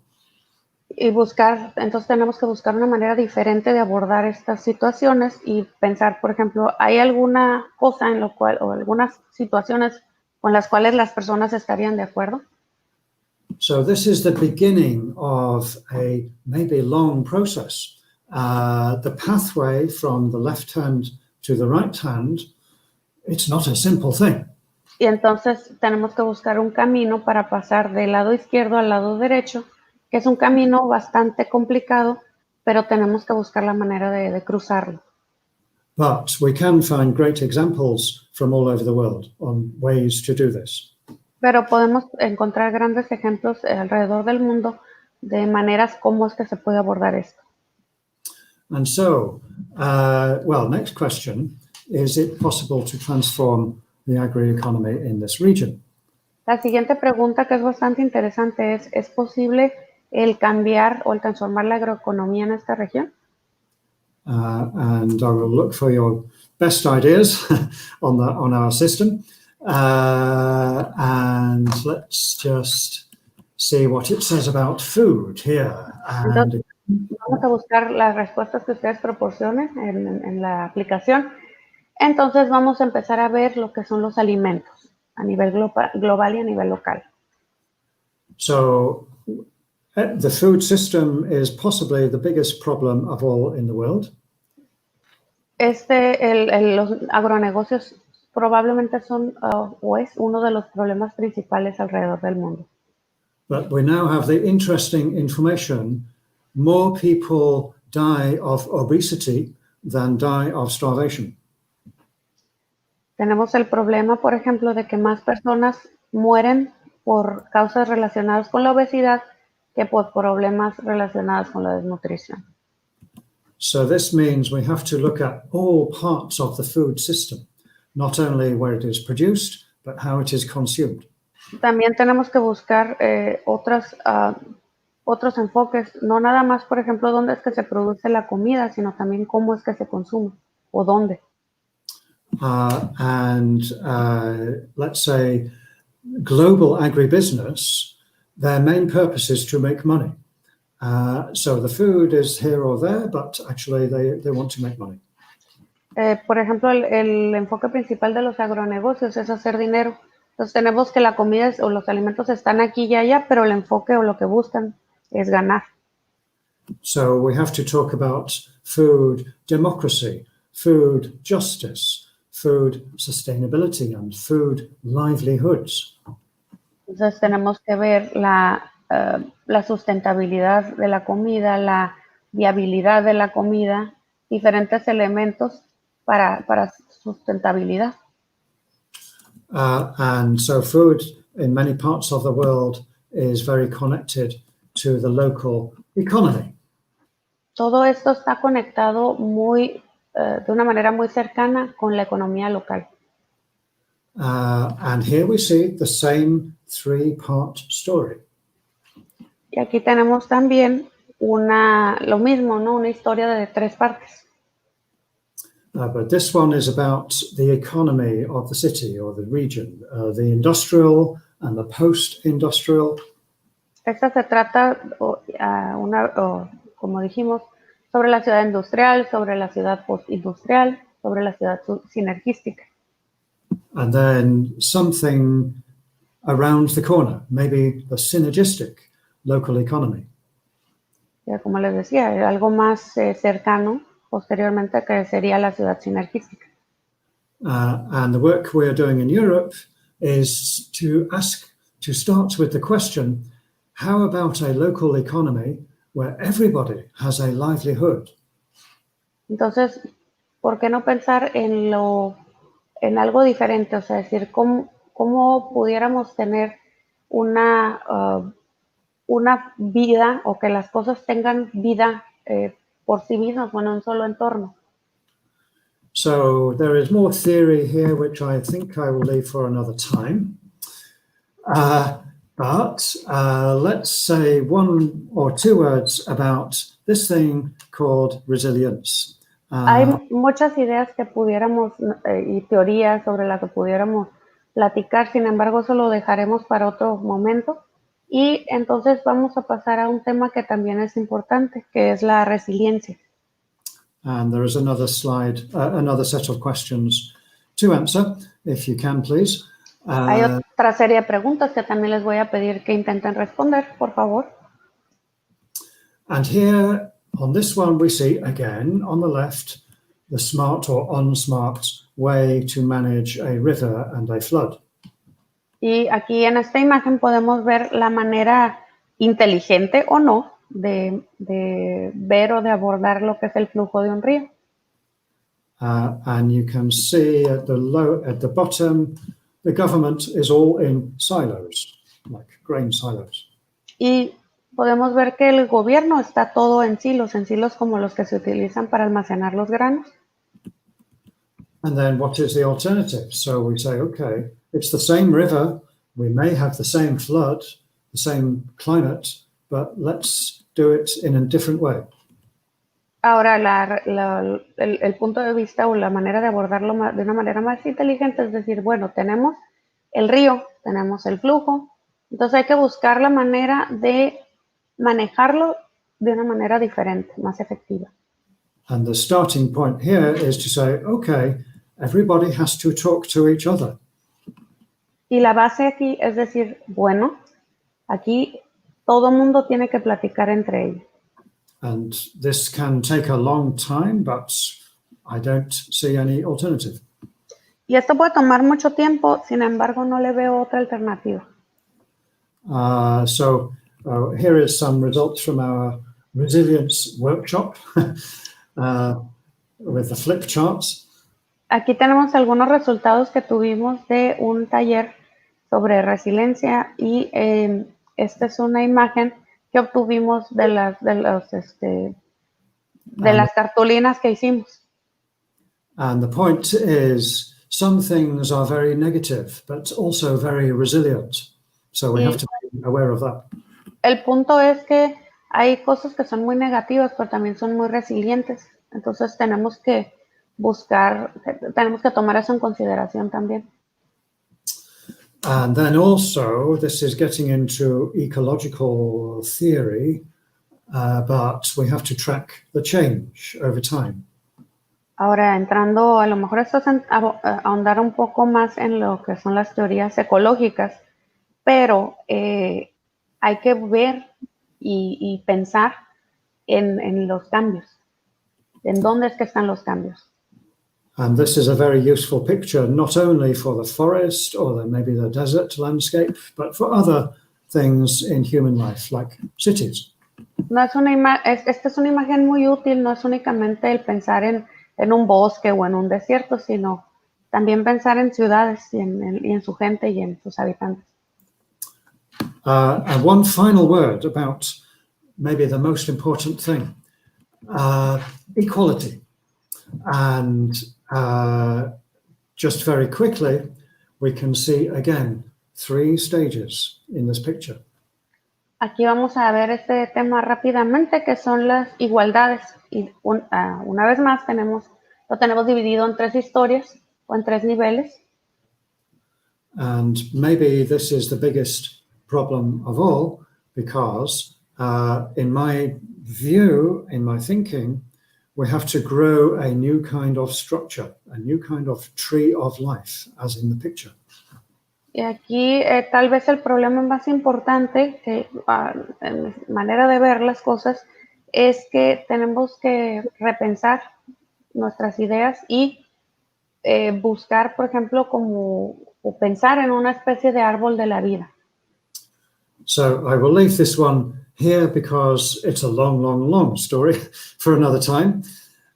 Y entonces tenemos que buscar una manera diferente de abordar estas situaciones y pensar, por ejemplo, ¿hay alguna cosa en lo cual, o algunas situaciones con las cuales las personas estarían de acuerdo? So this is the beginning of a maybe long process. The pathway from the left hand to the right hand, it's not a simple thing. Y entonces tenemos que buscar un camino para pasar del lado izquierdo al lado derecho, que es un camino bastante complicado, pero tenemos que buscar la manera de cruzarlo. But we can find great examples from all over the world on ways to do this. Pero podemos encontrar grandes ejemplos alrededor del mundo de maneras como es que se puede abordar esto. And so, next question, is it possible to transform the agri-economy in this region? La siguiente pregunta, que es bastante interesante, ¿es posible el cambiar o el transformar la agroeconomía en esta región? And I will look for your best ideas on our system. And let's just see what it says about food here. Entonces, vamos a buscar las respuestas que ustedes proporcionen en la aplicación. Entonces vamos a empezar a ver lo que son los alimentos a nivel global y a nivel local. So the food system is possibly the biggest problem of all in the world. Los agronegocios probablemente son o es uno de los problemas principales alrededor del mundo. But we now have the interesting information. More people die of obesity than die of starvation. Tenemos el problema, por ejemplo, de que más personas mueren por causas relacionadas con la obesidad que por problemas relacionados con la desnutrición. So this means we have to look at all parts of the food system, not only where it is produced, but how it is consumed. También tenemos que buscar otros enfoques, no nada más, por ejemplo, dónde es que se produce la comida, sino también cómo es que se consume o dónde. Let's say global agribusiness, their main purpose is to make money. So the food is here or there, but actually they want to make money. Por ejemplo, el enfoque principal de los agronegocios es hacer dinero. Entonces tenemos que la comida o los alimentos están aquí y allá, pero el enfoque o lo que buscan es ganar. So we have to talk about food democracy, food justice, food sustainability, and food livelihoods. Entonces tenemos que ver la sustentabilidad de la comida, la viabilidad de la comida, diferentes elementos para sustentabilidad. And so food in many parts of the world is very connected to the local economy. Todo esto está conectado de una manera muy cercana con la economía local. And here we see the same three-part story. Y aquí tenemos también lo mismo, ¿no? Una historia de 3 partes. But this one is about the economy of the city or the region, the industrial and the post-industrial. Esta se trata, como dijimos, sobre la ciudad industrial, sobre la ciudad post-industrial, sobre la ciudad sinergística. And then something around the corner, maybe the synergistic local economy. Ya, como les decía, algo más cercano posteriormente que sería la ciudad sinergística. And the work we are doing in Europe is to start with the question, how about a local economy where everybody has a livelihood? Entonces, ¿por qué no pensar en algo diferente? O sea, decir, ¿cómo pudiéramos tener una vida o que las cosas tengan vida por sí mismas o en un solo entorno? So there is more theory here, which I think I will leave for another time. But let's say 1 or 2 words about this thing called resilience. Hay muchas ideas que pudiéramos y teorías sobre las que pudiéramos platicar, sin embargo, eso lo dejaremos para otro momento. Y entonces vamos a pasar a un tema que también es importante, que es la resiliencia. And there is another slide, another set of questions to answer, if you can, please. Hay otra serie de preguntas que también les voy a pedir que intenten responder, por favor. And here, on this one, we see, again, on the left, the smart or unsmart way to manage a river and a flood. Y aquí en esta imagen podemos ver la manera inteligente o no de ver o de abordar lo que es el flujo de un río. And you can see at the bottom, the government is all in silos, like grain silos. Y podemos ver que el gobierno está todo en silos como los que se utilizan para almacenar los granos. And then what is the alternative? So we say, okay, it's the same river, we may have the same flood, the same climate, but let's do it in a different way. Ahora, el punto de vista o la manera de abordarlo de una manera más inteligente es decir, bueno, tenemos el río, tenemos el flujo, entonces hay que buscar la manera de manejarlo de una manera diferente, más efectiva. And the starting point here is to say, okay, everybody has to talk to each other. Y la base aquí es decir, bueno, aquí todo mundo tiene que platicar entre ellos. And this can take a long time, but I don't see any alternative. Y esto puede tomar mucho tiempo, sin embargo, no le veo otra alternativa. So here is some results from our resilience workshop with the flip charts. Aquí tenemos algunos resultados que tuvimos de un taller sobre resiliencia y esta es una imagen que obtuvimos de las cartulinas que hicimos. And the point is, some things are very negative, but also very resilient. So we have to be aware of that. El punto es que hay cosas que son muy negativas, pero también son muy resilientes. Entonces tenemos que tomar eso en consideración también. And then also, this is getting into ecological theory, but we have to track the change over time. Ahora, entrando, a lo mejor esto es ahondar un poco más en lo que son las teorías ecológicas, pero hay que ver y pensar en los cambios, en dónde es que están los cambios. And this is a very useful picture, not only for the forest or maybe the desert landscape, but for other things in human life, like cities. Esta es una imagen muy útil, no es únicamente el pensar en un bosque o en un desierto, sino también pensar en ciudades y en su gente y en sus habitantes. And one final word about maybe the most important thing, equality. And just very quickly, we can see again 3 stages in this picture. Aquí vamos a ver este tema rápidamente, que son las igualdades. Y una vez más lo tenemos dividido en 3 historias o en 3 niveles. And maybe this is the biggest problem of all, because in my view, in my thinking, we have to grow a new kind of structure, a new kind of tree of life, as in the picture. Y aquí tal vez el problema más importante, en mi manera de ver las cosas, es que tenemos que repensar nuestras ideas y buscar, por ejemplo, o pensar en una especie de árbol de la vida. So I will leave this one here because it's a long, long, long story for another time,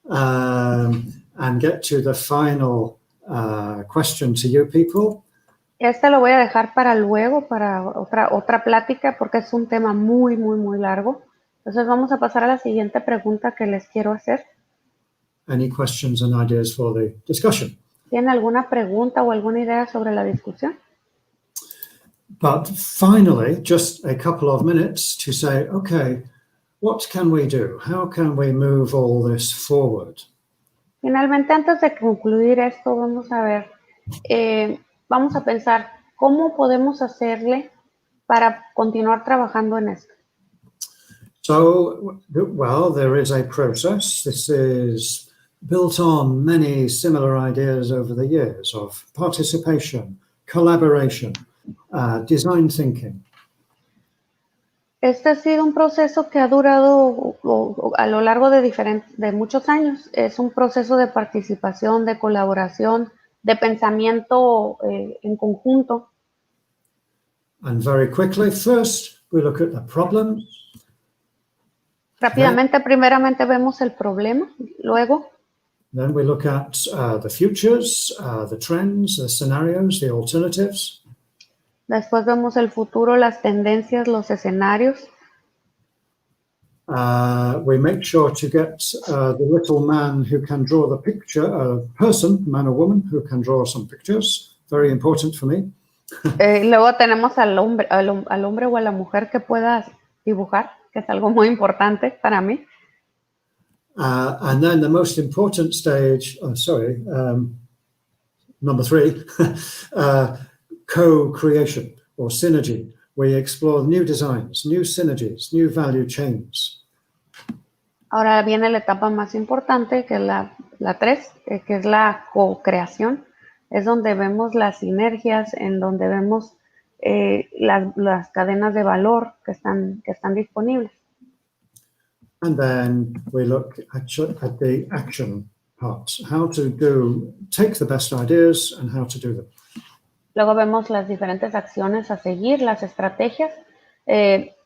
and get to the final question to you people. Lo voy a dejar para luego, para otra plática, porque es un tema muy, muy, muy largo. Entonces vamos a pasar a la siguiente pregunta que les quiero hacer. Any questions and ideas for the discussion? ¿Tienen alguna pregunta o alguna idea sobre la discusión? But finally, just a couple of minutes to say, okay, what can we do? How can we move all this forward? Finalmente, antes de concluir esto, vamos a ver, vamos a pensar cómo podemos hacerle para continuar trabajando en esto. So, well, there is a process. This is built on many similar ideas over the years of participation, collaboration, design thinking. Este ha sido un proceso que ha durado a lo largo de muchos años. Es un proceso de participación, de colaboración, de pensamiento en conjunto. And very quickly, first, we look at the problem. Rápidamente, primeramente vemos el problema, luego Then we look at the futures, the trends, the scenarios, the alternatives. después vemos el futuro, las tendencias, los escenarios. We make sure to get the little man who can draw the picture, a person, man or woman, who can draw some pictures. Very important for me. Luego tenemos al hombre o a la mujer que pueda dibujar, que es algo muy importante para mí. And then the most important stage, number 3, co-creation or synergy. We explore new designs, new synergies, new value chains. Ahora viene la etapa más importante, que es la 3, que es la co-creación. Es donde vemos las sinergias, en donde vemos las cadenas de valor que están disponibles. And then we look at the action parts, how to take the best ideas and how to do them. Luego vemos las diferentes acciones a seguir, las estrategias.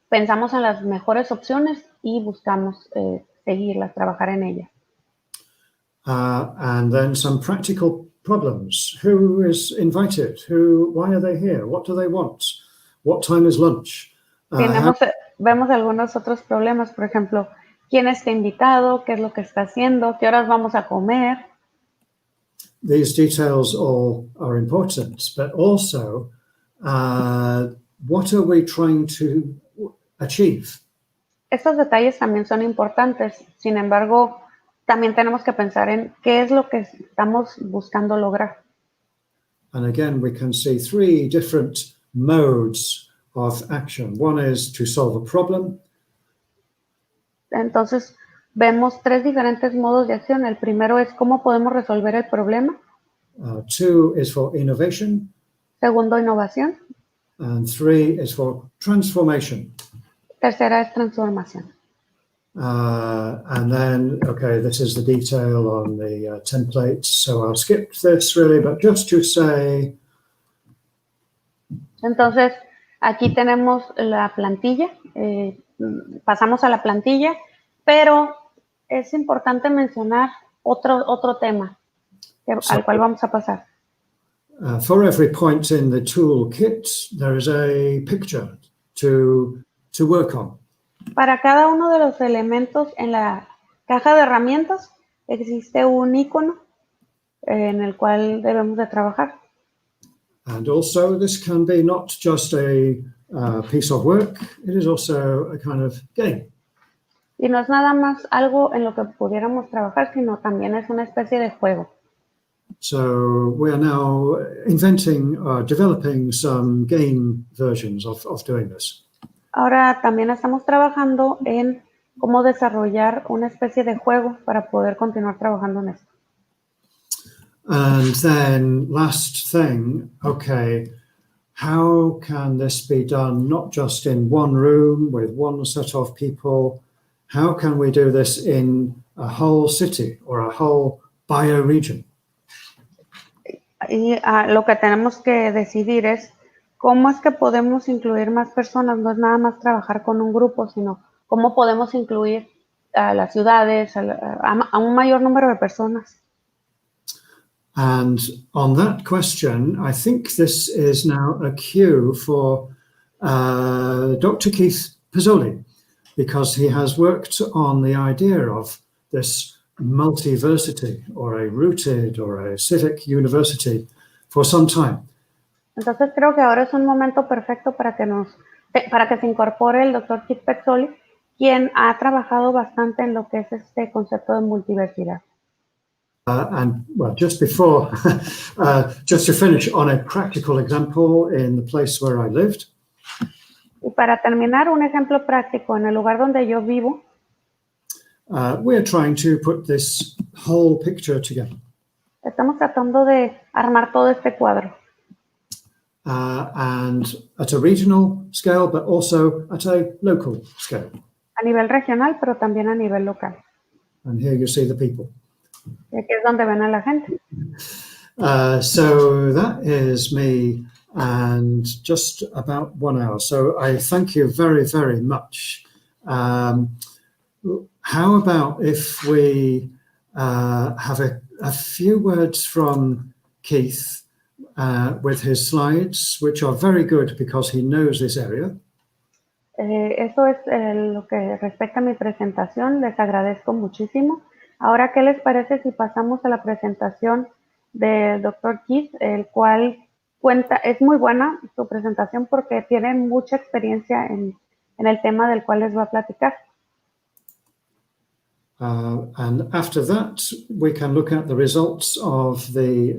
Pensamos en las mejores opciones y buscamos seguirlas, trabajar en ellas. And then some practical problems. Who is invited? Why are they here? What do they want? What time is lunch? Vemos algunos otros problemas, por ejemplo, quién está invitado, qué es lo que está haciendo, qué horas vamos a comer. These details all are important, but also what are we trying to achieve? Estos detalles también son importantes, sin embargo, también tenemos que pensar en qué es lo que estamos buscando lograr. And again, we can see 3 different modes of action. One is to solve a problem. Entonces, vemos 3 diferentes modos de acción. El primero es cómo podemos resolver el problema. 2 is for innovation. Segundo, innovación. And 3 is for transformation. Tercera es transformación. And then, okay, this is the detail on the templates, so I'll skip this really, but just to say... Entonces, aquí tenemos la plantilla, pasamos a la plantilla, pero es importante mencionar otro tema al cual vamos a pasar. For every point in the toolkit, there is a picture to work on. Para cada uno de los elementos en la caja de herramientas existe un icono en el cual debemos de trabajar. And also this can be not just a piece of work, it is also a kind of game. Y no es nada más algo en lo que pudiéramos trabajar, sino también es una especie de juego. So we are now inventing or developing some game versions of doing this. Ahora también estamos trabajando en cómo desarrollar una especie de juego para poder continuar trabajando en esto. And then last thing, okay, how can this be done not just in one room with one set of people? How can we do this in a whole city or a whole bioregion? Y lo que tenemos que decidir es cómo es que podemos incluir más personas. No es nada más trabajar con un grupo, sino cómo podemos incluir a las ciudades, a un mayor número de personas. And on that question, I think this is now a cue for Dr. Keith Pizzoli, because he has worked on the idea of this multiversity or a rooted or a civic university for some time. Entonces creo que ahora es un momento perfecto para que se incorpore el Dr. Keith Pizzoli, quien ha trabajado bastante en lo que es este concepto de multiversidad. And well, just before, just to finish on a practical example in the place where I lived. Y para terminar, un ejemplo práctico en el lugar donde yo vivo. We're trying to put this whole picture together. Estamos tratando de armar todo este cuadro. And at a regional scale, but also at a local scale. A nivel regional, pero también a nivel local. And here you see the people. Y aquí es donde ven a la gente. So that is me, and just about 1 hour. So I thank you very, very much. How about if we have a few words from Keith with his slides, which are very good because he knows this area. Eso es lo que respecta a mi presentación. Les agradezco muchísimo. Ahora, ¿qué les parece si pasamos a la presentación del Dr. Keith, el cual es muy buena su presentación porque tiene mucha experiencia en el tema del cual les va a platicar. And after that, we can look at the results of the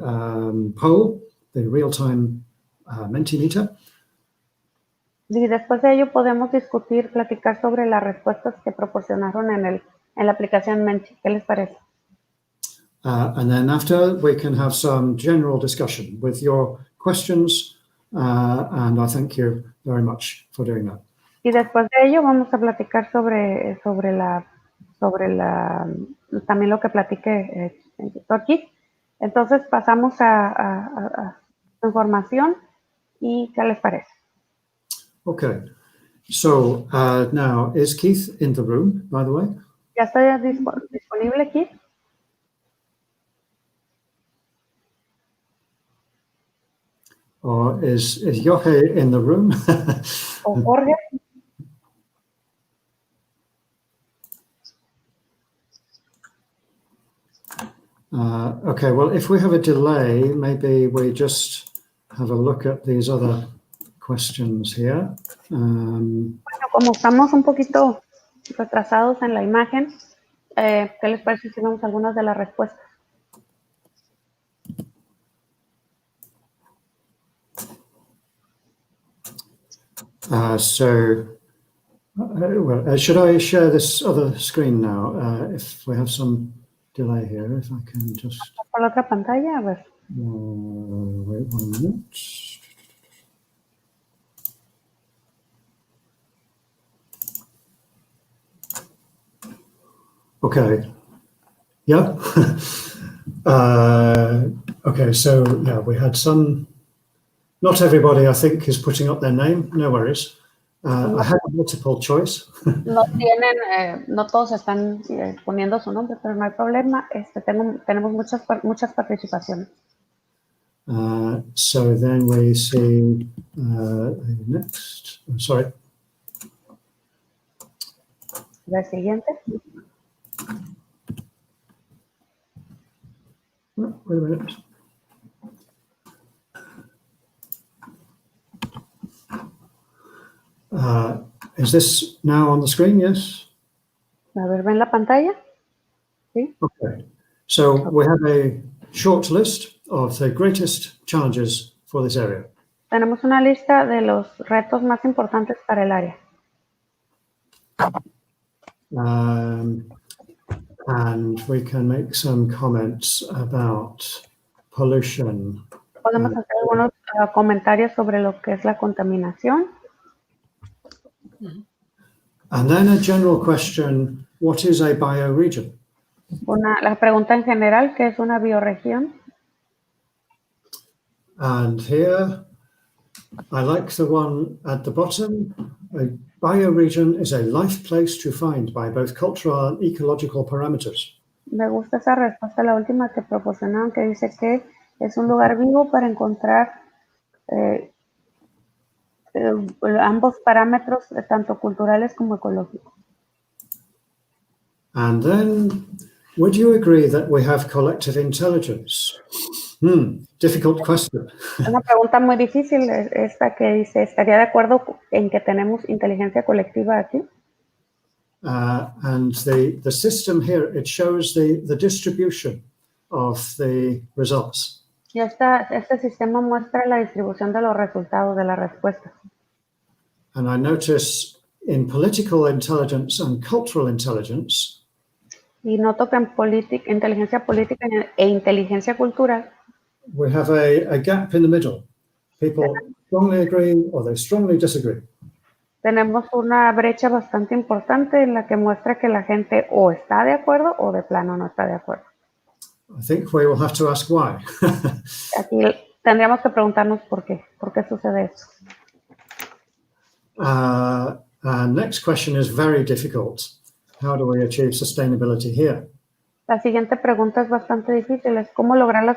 poll, the real-time Mentimeter. Y después de ello podemos platicar sobre las respuestas que proporcionaron en la aplicación Menti. ¿Qué les parece? And then after, we can have some general discussion with your questions, and I thank you very much for doing that. Y después de ello vamos a platicar sobre también lo que platique el Dr. Keith. Entonces pasamos a información y ¿qué les parece? Okay, so now is Keith in the room, by the way? ¿Ya está disponible, Keith? Or is Jorge in the room? ¿O Jorge? Okay, well, if we have a delay, maybe we just have a look at these other questions here. Bueno, como estamos un poquito retrasados en la imagen, ¿qué les parece si vemos algunas de las respuestas? Should I share this other screen now? If we have some delay here, if I can just... ¿Por la otra pantalla? A ver. Wait 1 minute. Okay. Yeah. Okay, so yeah, we had some... Not everybody, I think, is putting up their name. No worries. I had a multiple choice. No todos están poniendo su nombre, pero no hay problema. Tenemos muchas participaciones. So then we see next. I'm sorry. La siguiente. No, wait a minute. Is this now on the screen? Yes. A ver, ¿ven la pantalla? Sí. Okay. So we have a short list of the greatest challenges for this area. Tenemos una lista de los retos más importantes para el área. And we can make some comments about pollution. Podemos hacer algunos comentarios sobre lo que es la contaminación. And then a general question, what is a bioregion? La pregunta en general, ¿qué es una bioregión? And here, I like the one at the bottom. A bioregion is a life place to find by both cultural and ecological parameters. Me gusta esa respuesta, la última que proporcionaron, que dice que es un lugar vivo para encontrar ambos parámetros, tanto culturales como ecológicos. And then, would you agree that we have collective intelligence? Difficult question. Una pregunta muy difícil esta que dice, ¿estaría de acuerdo en que tenemos inteligencia colectiva aquí? And the system here, it shows the distribution of the results. Y este sistema muestra la distribución de los resultados de las respuestas. And I notice in political intelligence and cultural intelligence, Y noto que en inteligencia política e inteligencia cultural we have a gap in the middle. People strongly agree or they strongly disagree. tenemos una brecha bastante importante en la que muestra que la gente o está de acuerdo o de plano no está de acuerdo. I think we will have to ask why. Aquí tendríamos que preguntarnos por qué sucede eso. Next question is very difficult. How do we achieve sustainability here? La siguiente pregunta es bastante difícil, es ¿cómo lograr la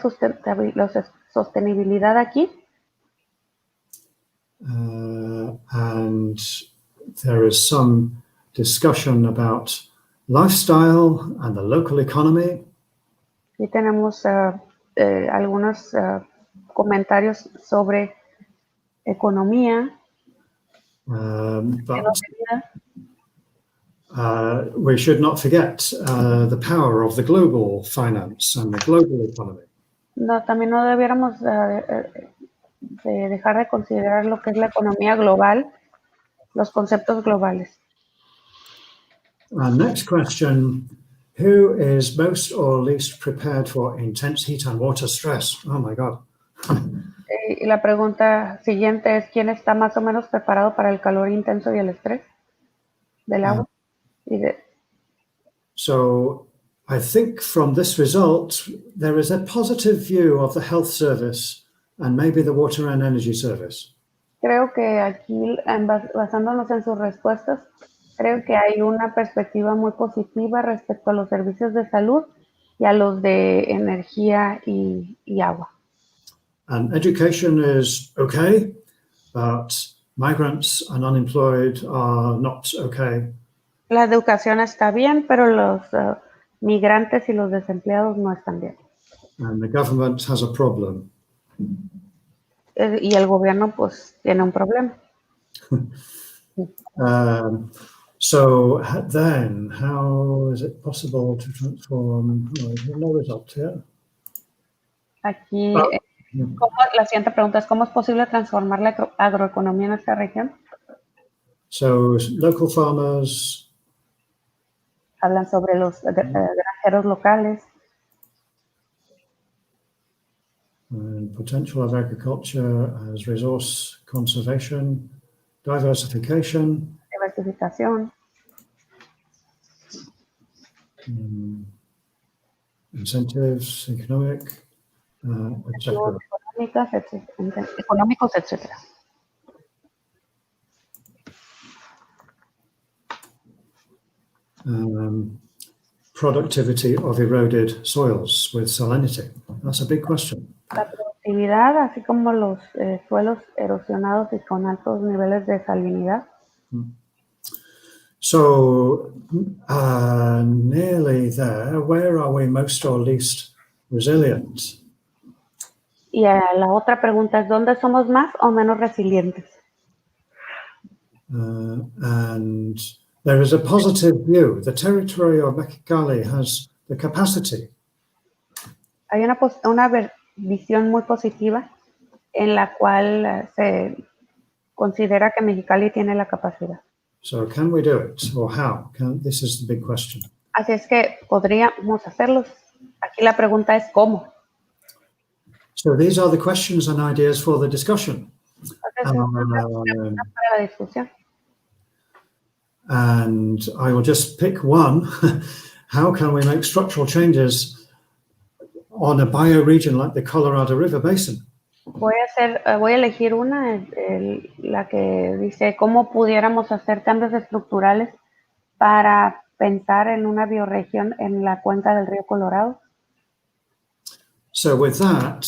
sostenibilidad aquí? And there is some discussion about lifestyle and the local economy. Y tenemos algunos comentarios sobre economía. But we should not forget the power of the global finance and the global economy. No, también no debiéramos dejar de considerar lo que es la economía global, los conceptos globales. Next question, who is most or least prepared for intense heat and water stress? Oh my God. Y la pregunta siguiente es, ¿quién está más o menos preparado para el calor intenso y el estrés del agua? So I think from this result, there is a positive view of the health service and maybe the water and energy service. Creo que aquí, basándonos en sus respuestas, creo que hay una perspectiva muy positiva respecto a los servicios de salud y a los de energía y agua. And education is okay, but migrants and unemployed are not okay. La educación está bien, pero los migrantes y los desempleados no están bien. And the government has a problem. Y el gobierno pues tiene un problema. So then, how is it possible to transform? No result here. Aquí, la siguiente pregunta es, ¿cómo es posible transformar la agroeconomía en esta región? So local farmers. Hablan sobre los granjeros locales. And potential of agriculture as resource conservation, diversification. Diversificación. Incentives, economic, etc. Económicos, etc. Productivity of eroded soils with salinity. That's a big question. La productividad, así como los suelos erosionados y con altos niveles de salinidad. So, nearly there, where are we most or least resilient? Y la otra pregunta es, ¿dónde somos más o menos resilientes? And there is a positive view. The territory of Mexicali has the capacity. Hay una visión muy positiva en la cual se considera que Mexicali tiene la capacidad. So can we do it or how? This is the big question. Así es que podríamos hacerlo. Aquí la pregunta es ¿cómo? So these are the questions and ideas for the discussion. Para la discusión. And I will just pick one. How can we make structural changes on a bioregion like the Colorado River Basin? Voy a elegir una, la que dice cómo pudiéramos hacer cambios estructurales para pensar en una bioregión en la cuenca del río Colorado. So with that,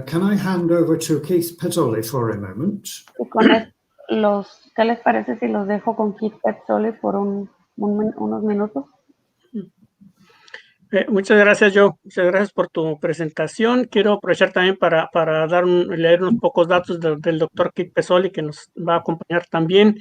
can I hand over to Keith Pezzoli for a moment? Y con ¿qué les parece si los dejo con Keith Pezzoli por unos minutos? Muchas gracias, Joe. Muchas gracias por tu presentación. Quiero aprovechar también para leer unos pocos datos del doctor Keith Pezzoli, que nos va a acompañar también.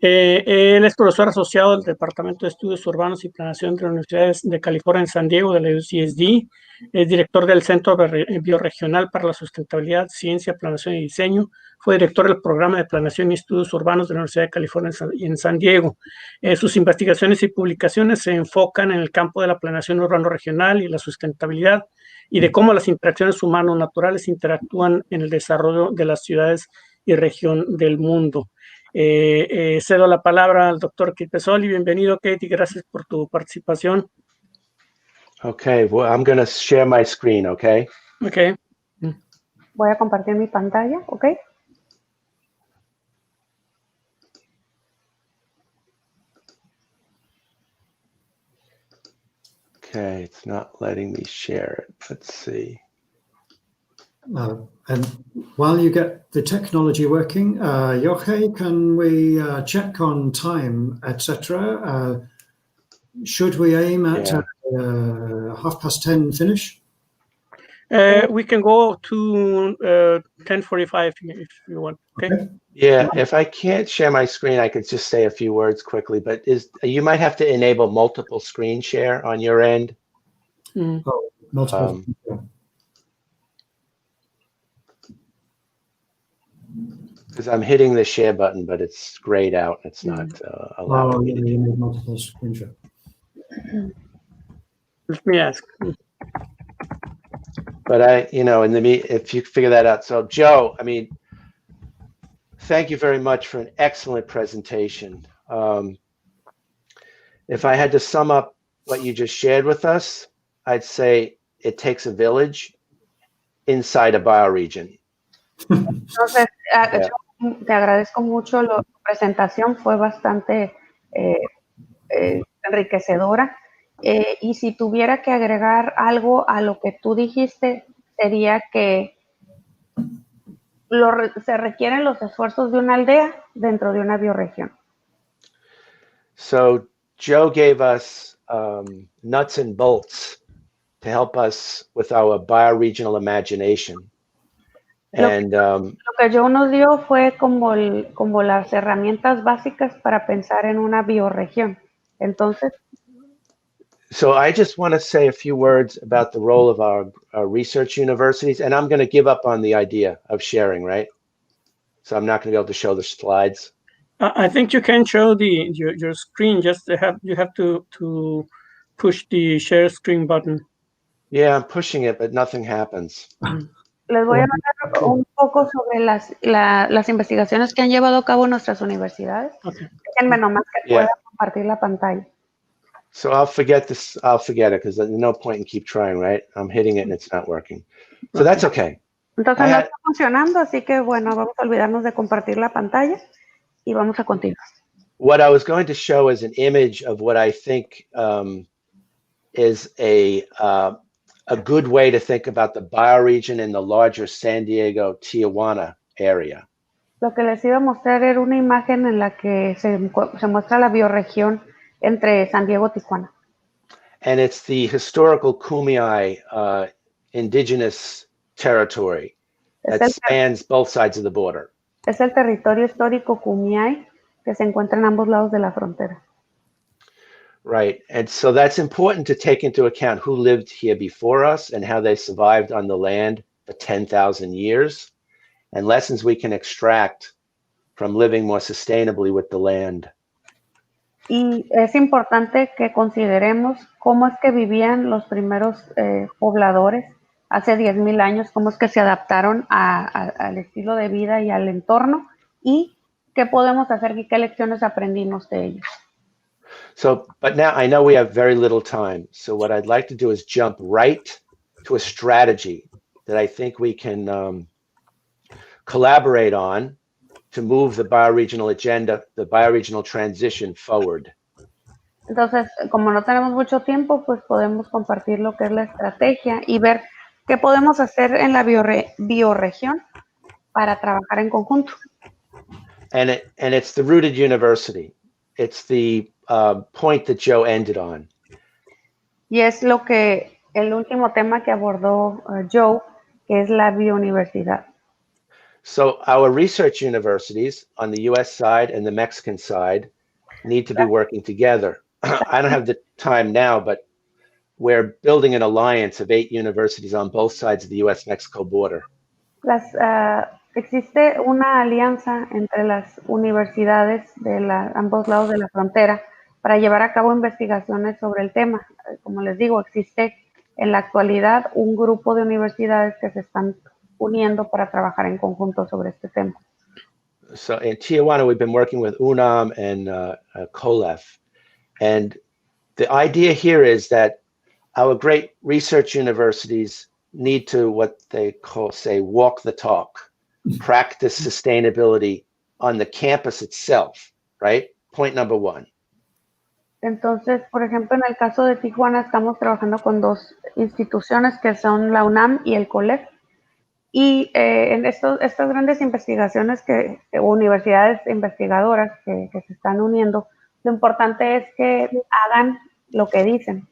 Él es profesor asociado del Departamento de Estudios Urbanos y Planeación de la Universidad de California en San Diego, de la UCSD. Es director del Centro Bioregional para la Sustentabilidad, Ciencia, Planeación y Diseño. Fue director del Programa de Planeación y Estudios Urbanos de la Universidad de California en San Diego. Sus investigaciones y publicaciones se enfocan en el campo de la planeación urbano-regional y la sustentabilidad, y de cómo las interacciones humano-naturales interactúan en el desarrollo de las ciudades y región del mundo. Cedo la palabra al doctor Kate Pesoli. Bienvenido, Kate, y gracias por tu participación. Okay, well, I'm going to share my screen, okay? Okay. Voy a compartir mi pantalla, ¿ok? Okay, it's not letting me share it. Let's see. And while you get the technology working, Jorge, can we check on time, etc.? Should we aim at 10:30 finish? We can go to 10:45 if you want. Okay. Yeah, if I can't share my screen, I could just say a few words quickly, but you might have to enable multiple screen share on your end. Oh, multiple. Because I'm hitting the share button, but it's grayed out. It's not allowing me to do it. Multiple screen share. Let me ask. But if you figure that out. So Joe, I mean, thank you very much for an excellent presentation. If I had to sum up what you just shared with us, I'd say it takes a village inside a bioregion. Entonces, yo te agradezco mucho, tu presentación fue bastante enriquecedora. Y si tuviera que agregar algo a lo que tú dijiste, sería que se requieren los esfuerzos de una aldea dentro de una bioregión. So Joe gave us nuts and bolts to help us with our bioregional imagination. And lo que Joe nos dio fue como las herramientas básicas para pensar en una bioregión. Entonces, so I just want to say a few words about the role of our research universities, and I'm going to give up on the idea of sharing, right? So I'm not going to be able to show the slides. I think you can show your screen. Just you have to push the share screen button. Yeah, I'm pushing it, but nothing happens. Les voy a hablar un poco sobre las investigaciones que han llevado a cabo nuestras universidades. Okay. Déjenme nomás que pueda compartir la pantalla. So I'll forget this. I'll forget it because there's no point in keep trying, right? I'm hitting it and it's not working. So that's okay. Entonces no está funcionando, así que bueno, vamos a olvidarnos de compartir la pantalla y vamos a continuar. What I was going to show is an image of what I think is a good way to think about the bioregion in the larger San Diego, Tijuana area. Lo que les iba a mostrar era una imagen en la que se muestra la bioregión entre San Diego y Tijuana. And it's the historical Kumeyaay indigenous territory that spans both sides of the border. Es el territorio histórico Kumeyaay que se encuentra en ambos lados de la frontera. Right, and so that's important to take into account who lived here before us and how they survived on the land for 10,000 years, and lessons we can extract from living more sustainably with the land. Y es importante que consideremos cómo es que vivían los primeros pobladores hace 10,000 años, cómo es que se adaptaron al estilo de vida y al entorno, y qué podemos hacer y qué lecciones aprendimos de ellos. So, but now I know we have very little time. So what I'd like to do is jump right to a strategy that I think we can collaborate on to move the bioregional agenda, the bioregional transition forward. Entonces, como no tenemos mucho tiempo, pues podemos compartir lo que es la estrategia y ver qué podemos hacer en la bioregión para trabajar en conjunto. And it's the rooted university. It's the point that Joe ended on. Y es el último tema que abordó Joe, que es la biouniversidad. So our research universities on the US side and the Mexican side need to be working together. I don't have the time now, but we're building an alliance of 8 universities on both sides of the US-Mexico border. Existe una alianza entre las universidades de ambos lados de la frontera para llevar a cabo investigaciones sobre el tema. Como les digo, existe en la actualidad un grupo de universidades que se están uniendo para trabajar en conjunto sobre este tema. So in Tijuana, we've been working with UNAM and COLEF. And the idea here is that our great research universities need to, what they say, walk the talk, practice sustainability on the campus itself, right? Point number one. Entonces, por ejemplo, en el caso de Tijuana estamos trabajando con 2 instituciones que son la UNAM y el COLEF. Y en estas grandes investigaciones universidades investigadoras que se están uniendo, lo importante es que hagan lo que dicen.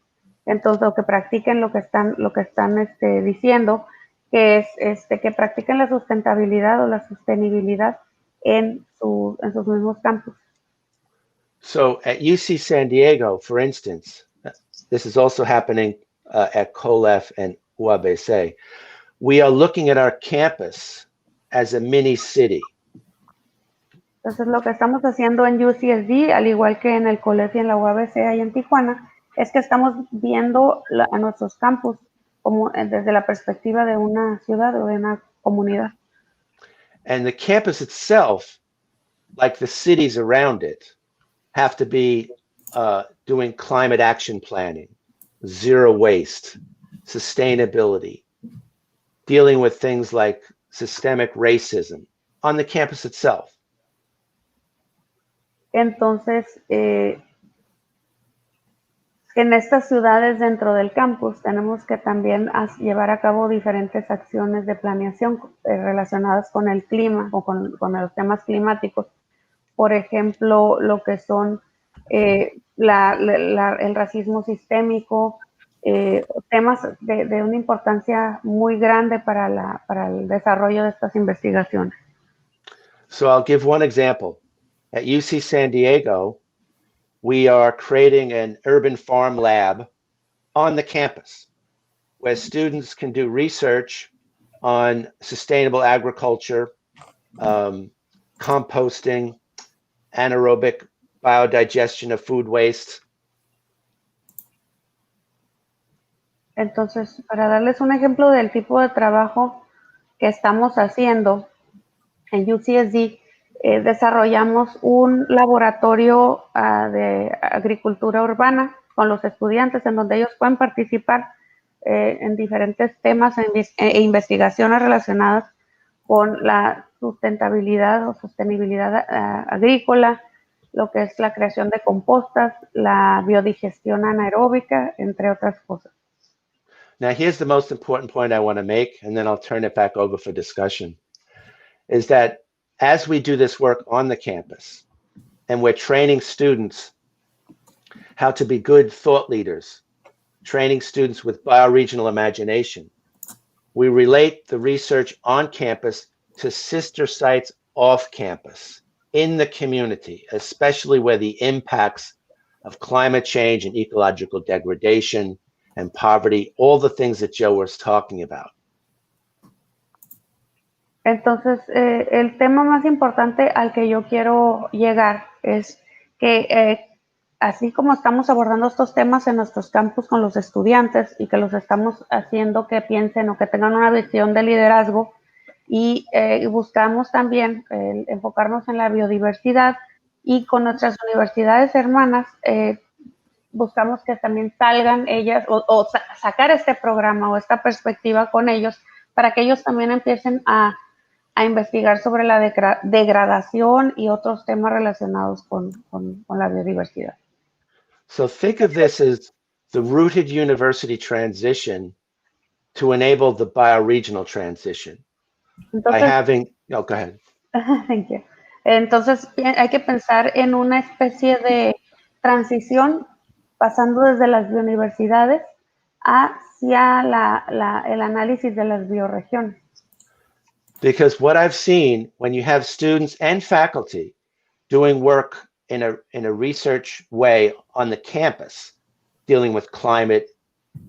Entonces, o que practiquen lo que están diciendo, que es que practiquen la sustentabilidad o la sostenibilidad en sus mismos campus. So at UC San Diego, for instance, this is also happening at COLEF and UABC. We are looking at our campus as a mini city. Entonces, lo que estamos haciendo en UCSD, al igual que en el COLEF y en la UABC ahí en Tijuana, es que estamos viendo a nuestros campus como desde la perspectiva de una ciudad o de una comunidad. And the campus itself, like the cities around it, have to be doing climate action planning, zero waste, sustainability, dealing with things like systemic racism on the campus itself. Entonces, en estas ciudades dentro del campus tenemos que también llevar a cabo diferentes acciones de planeación relacionadas con el clima o con los temas climáticos. Por ejemplo, lo que son el racismo sistémico, temas de una importancia muy grande para el desarrollo de estas investigaciones. So I'll give one example. At UC San Diego, we are creating an urban farm lab on the campus where students can do research on sustainable agriculture, composting, anaerobic biodigestion of food waste. Entonces, para darles un ejemplo del tipo de trabajo que estamos haciendo, en UCSD desarrollamos un laboratorio de agricultura urbana con los estudiantes en donde ellos pueden participar en diferentes temas e investigaciones relacionadas con la sustentabilidad o sostenibilidad agrícola, lo que es la creación de compostas, la biodigestión anaeróbica, entre otras cosas. Now, here's the most important point I want to make, and then I'll turn it back over for discussion, is that as we do this work on the campus, and we're training students how to be good thought leaders, training students with bioregional imagination, we relate the research on campus to sister sites off campus, in the community, especially where the impacts of climate change and ecological degradation and poverty, all the things that Joe was talking about. Entonces, el tema más importante al que yo quiero llegar es que así como estamos abordando estos temas en nuestros campus con los estudiantes y que los estamos haciendo que piensen o que tengan una visión de liderazgo y buscamos también enfocarnos en la biodiversidad y con nuestras universidades hermanas buscamos que también salgan ellas o sacar este programa o esta perspectiva con ellos para que ellos también empiecen a investigar sobre la degradación y otros temas relacionados con la biodiversidad. So think of this as the rooted university transition to enable the bioregional transition. Entonces, By having, no, go ahead. Thank you. Entonces hay que pensar en una especie de transición pasando desde las Because what I've seen when you have students and faculty doing work in a research way on the campus, dealing with climate,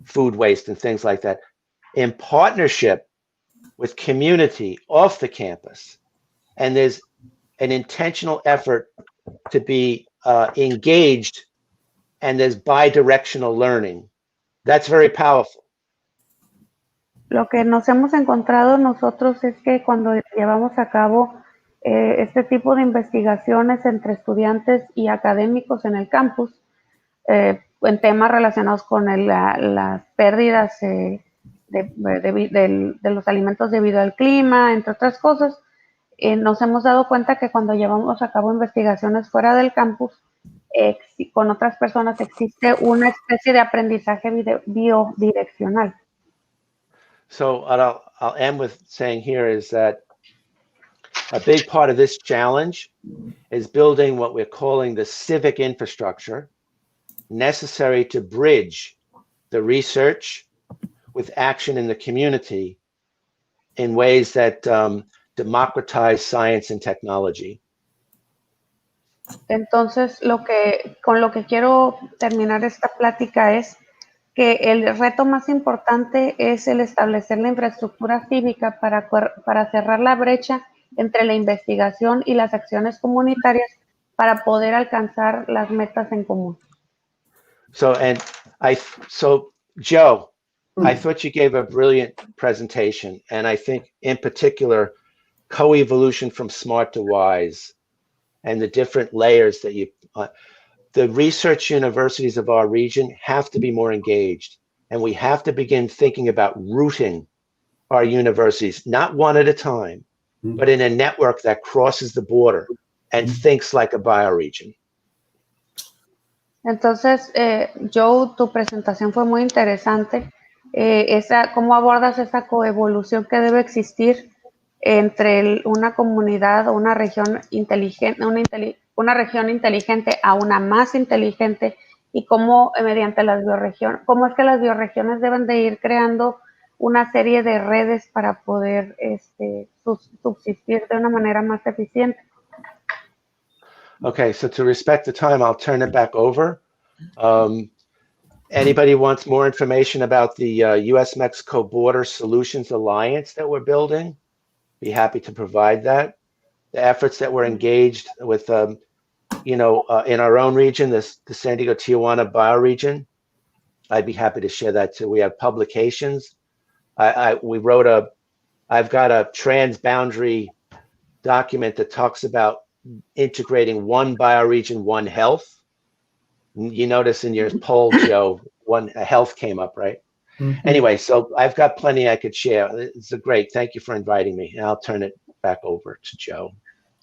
food waste, and things like that, in partnership with community off the campus, and there's an intentional effort to be engaged, and there's bi-directional learning. That's very powerful. Lo que nos hemos encontrado nosotros es que cuando llevamos a cabo este tipo de investigaciones entre estudiantes y académicos en el campus, en temas relacionados con las pérdidas de los alimentos debido al clima, entre otras cosas, nos hemos dado cuenta que cuando llevamos a cabo investigaciones fuera del campus, con otras personas existe una especie de aprendizaje biodireccional. So what I'll end with saying here is that a big part of this challenge is building what we're calling the civic infrastructure necessary to bridge the research with action in the community in ways that democratize science and technology. Entonces, con lo que quiero terminar esta plática es que el reto más importante es el establecer la infraestructura cívica para cerrar la brecha entre la investigación y las acciones comunitarias para poder alcanzar las metas en común. So Joe, I thought you gave a brilliant presentation, and I think in particular, co-evolution from smart to wise and the different layers that the research universities of our region have to be more engaged, and we have to begin thinking about rooting our universities, not one at a time, but in a network that crosses the border and thinks like a bioregion. Entonces, Joe, tu presentación fue muy interesante. ¿Cómo abordas esa coevolución que debe existir entre una comunidad o una región inteligente, una región inteligente a una más inteligente, y cómo mediante las bioregiones, cómo es que las bioregiones deben de ir creando una serie de redes para poder subsistir de una manera más eficiente? Okay, so to respect the time, I'll turn it back over. Anybody wants more information about the U.S.-Mexico Border Solutions Alliance that we're building? Be happy to provide that. The efforts that we're engaged with, in our own region, the San Diego-Tijuana bioregion, I'd be happy to share that too. We have publications. I've got a transboundary document that talks about integrating one bioregion, one health. You notice in your poll, Joe, a health came up, right? Mm-hmm. Anyway, so I've got plenty I could share. It's great. Thank you for inviting me. And I'll turn it back over to Joe.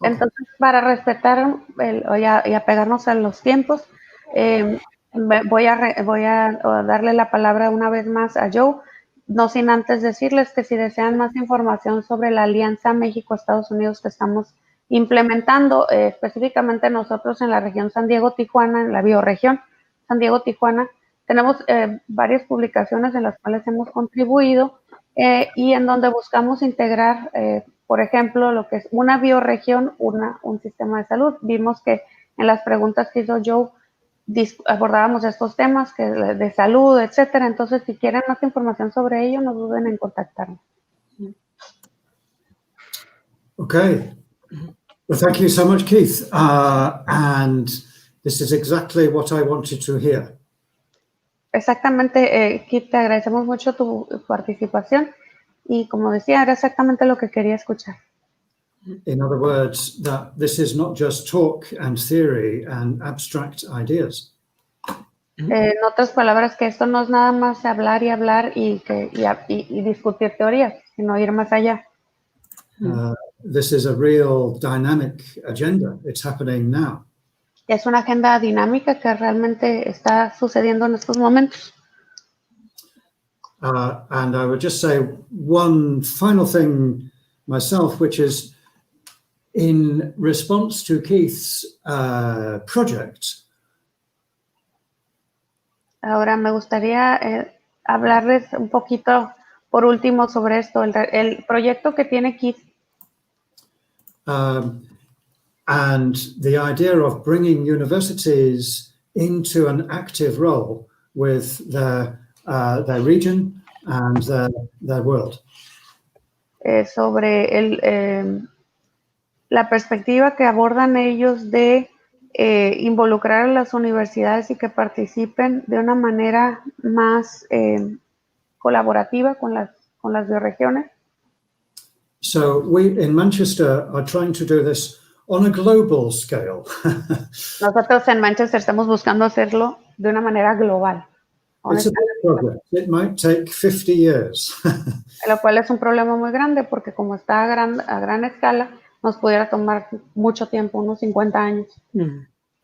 Entonces, para respetar y apegarnos a los tiempos, voy a darle la palabra una vez más a Joe, no sin antes decirles que si desean más información sobre la Alianza México-Estados Unidos que estamos implementando, específicamente nosotros en la región San Diego-Tijuana, en la bioregión San Diego-Tijuana, tenemos varias publicaciones en las cuales hemos contribuido y en donde buscamos integrar, por ejemplo, lo que es una bioregión, un sistema de salud. Vimos que en las preguntas que hizo Joe abordábamos estos temas de salud, etcétera. Entonces, si quieren más información sobre ello, no duden en contactarnos. Okay. Well, thank you so much, Keith. And this is exactly what I wanted to hear. Exactamente, Keith, te agradecemos mucho tu participación y, como decía, era exactamente lo que quería escuchar. In other words, that this is not just talk and theory and abstract ideas. En otras palabras, que esto no es nada más hablar y hablar y discutir teorías, sino ir más allá. This is a real dynamic agenda. It's happening now. Es una agenda dinámica que realmente está sucediendo en estos momentos. And I would just say one final thing myself, which is in response to Keith's project. Ahora me gustaría hablarles un poquito por último sobre esto. El proyecto que tiene Keith and the idea of bringing universities into an active role with their region and their world. Sobre la perspectiva que abordan ellos de involucrar a las universidades y que participen de una manera más colaborativa con las bioregiones. So we in Manchester are trying to do this on a global scale. Nosotros en Manchester estamos buscando hacerlo de una manera global. It's a big project. It might take 50 years. Lo cual es un problema muy grande porque como está a gran escala, nos pudiera tomar mucho tiempo, unos 50 años.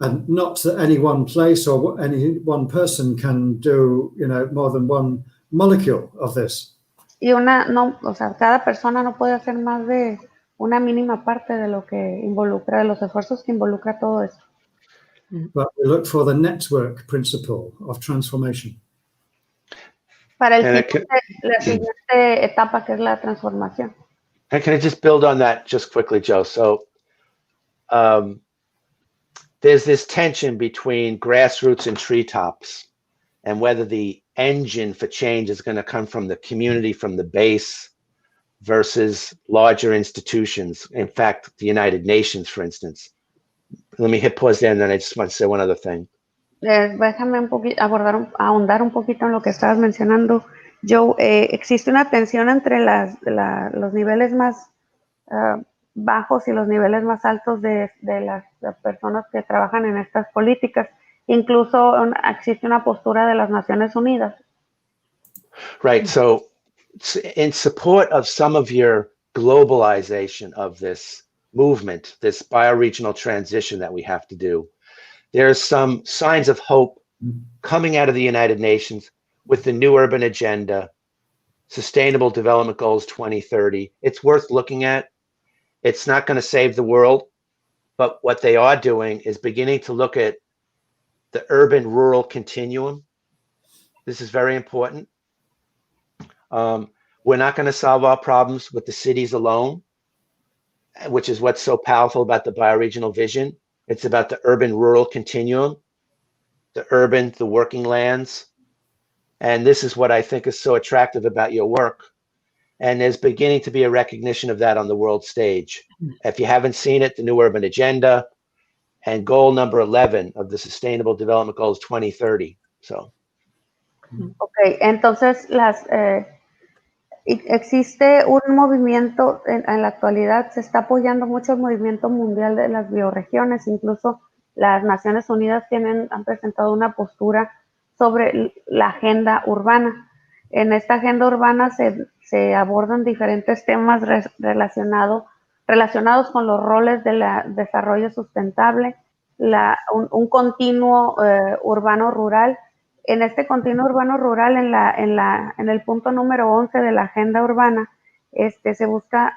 And not that any one place or any one person can do, more than one molecule of this. Y cada persona no puede hacer más de una mínima parte de lo que involucra, de los esfuerzos que involucra todo eso. But we look for the network principle of transformation. Para la siguiente etapa, que es la transformación. And can I just build on that just quickly, Joe? So there's this tension between grassroots and treetops, and whether the engine for change is going to come from the community, from the base, versus larger institutions. In fact, the United Nations, for instance. Let me hit pause there, and then I just want to say one other thing. Déjame ahondar un poquito en lo que estabas mencionando, Joe. Existe una tensión entre los niveles más bajos y los niveles más altos de las personas que trabajan en estas políticas. Incluso existe una postura de las Naciones Unidas. Right. So in support of some of your globalization of this movement, this bioregional transition that we have to do, there's some signs of hope coming out of the United Nations with the new urban agenda, Sustainable Development Goals 2030. It's worth looking at. It's not going to save the world, but what they are doing is beginning to look at the urban-rural continuum. This is very important. We're not going to solve our problems with the cities alone, which is what's so powerful about the bioregional vision. It's about the urban-rural continuum, the urban, the working lands. And this is what I think is so attractive about your work. And there's beginning to be a recognition of that on the world stage. If you haven't seen it, the New Urban Agenda and goal number 11 of the Sustainable Development Goals 2030. So. Okay, entonces existe un movimiento en la actualidad, se está apoyando mucho el movimiento mundial de las bioregiones, incluso las Naciones Unidas han presentado una postura sobre la agenda urbana. En esta agenda urbana se abordan diferentes temas relacionados con los roles del desarrollo sustentable, un continuo urbano-rural. En este continuo urbano-rural, en el punto número 11 de la agenda urbana, se busca,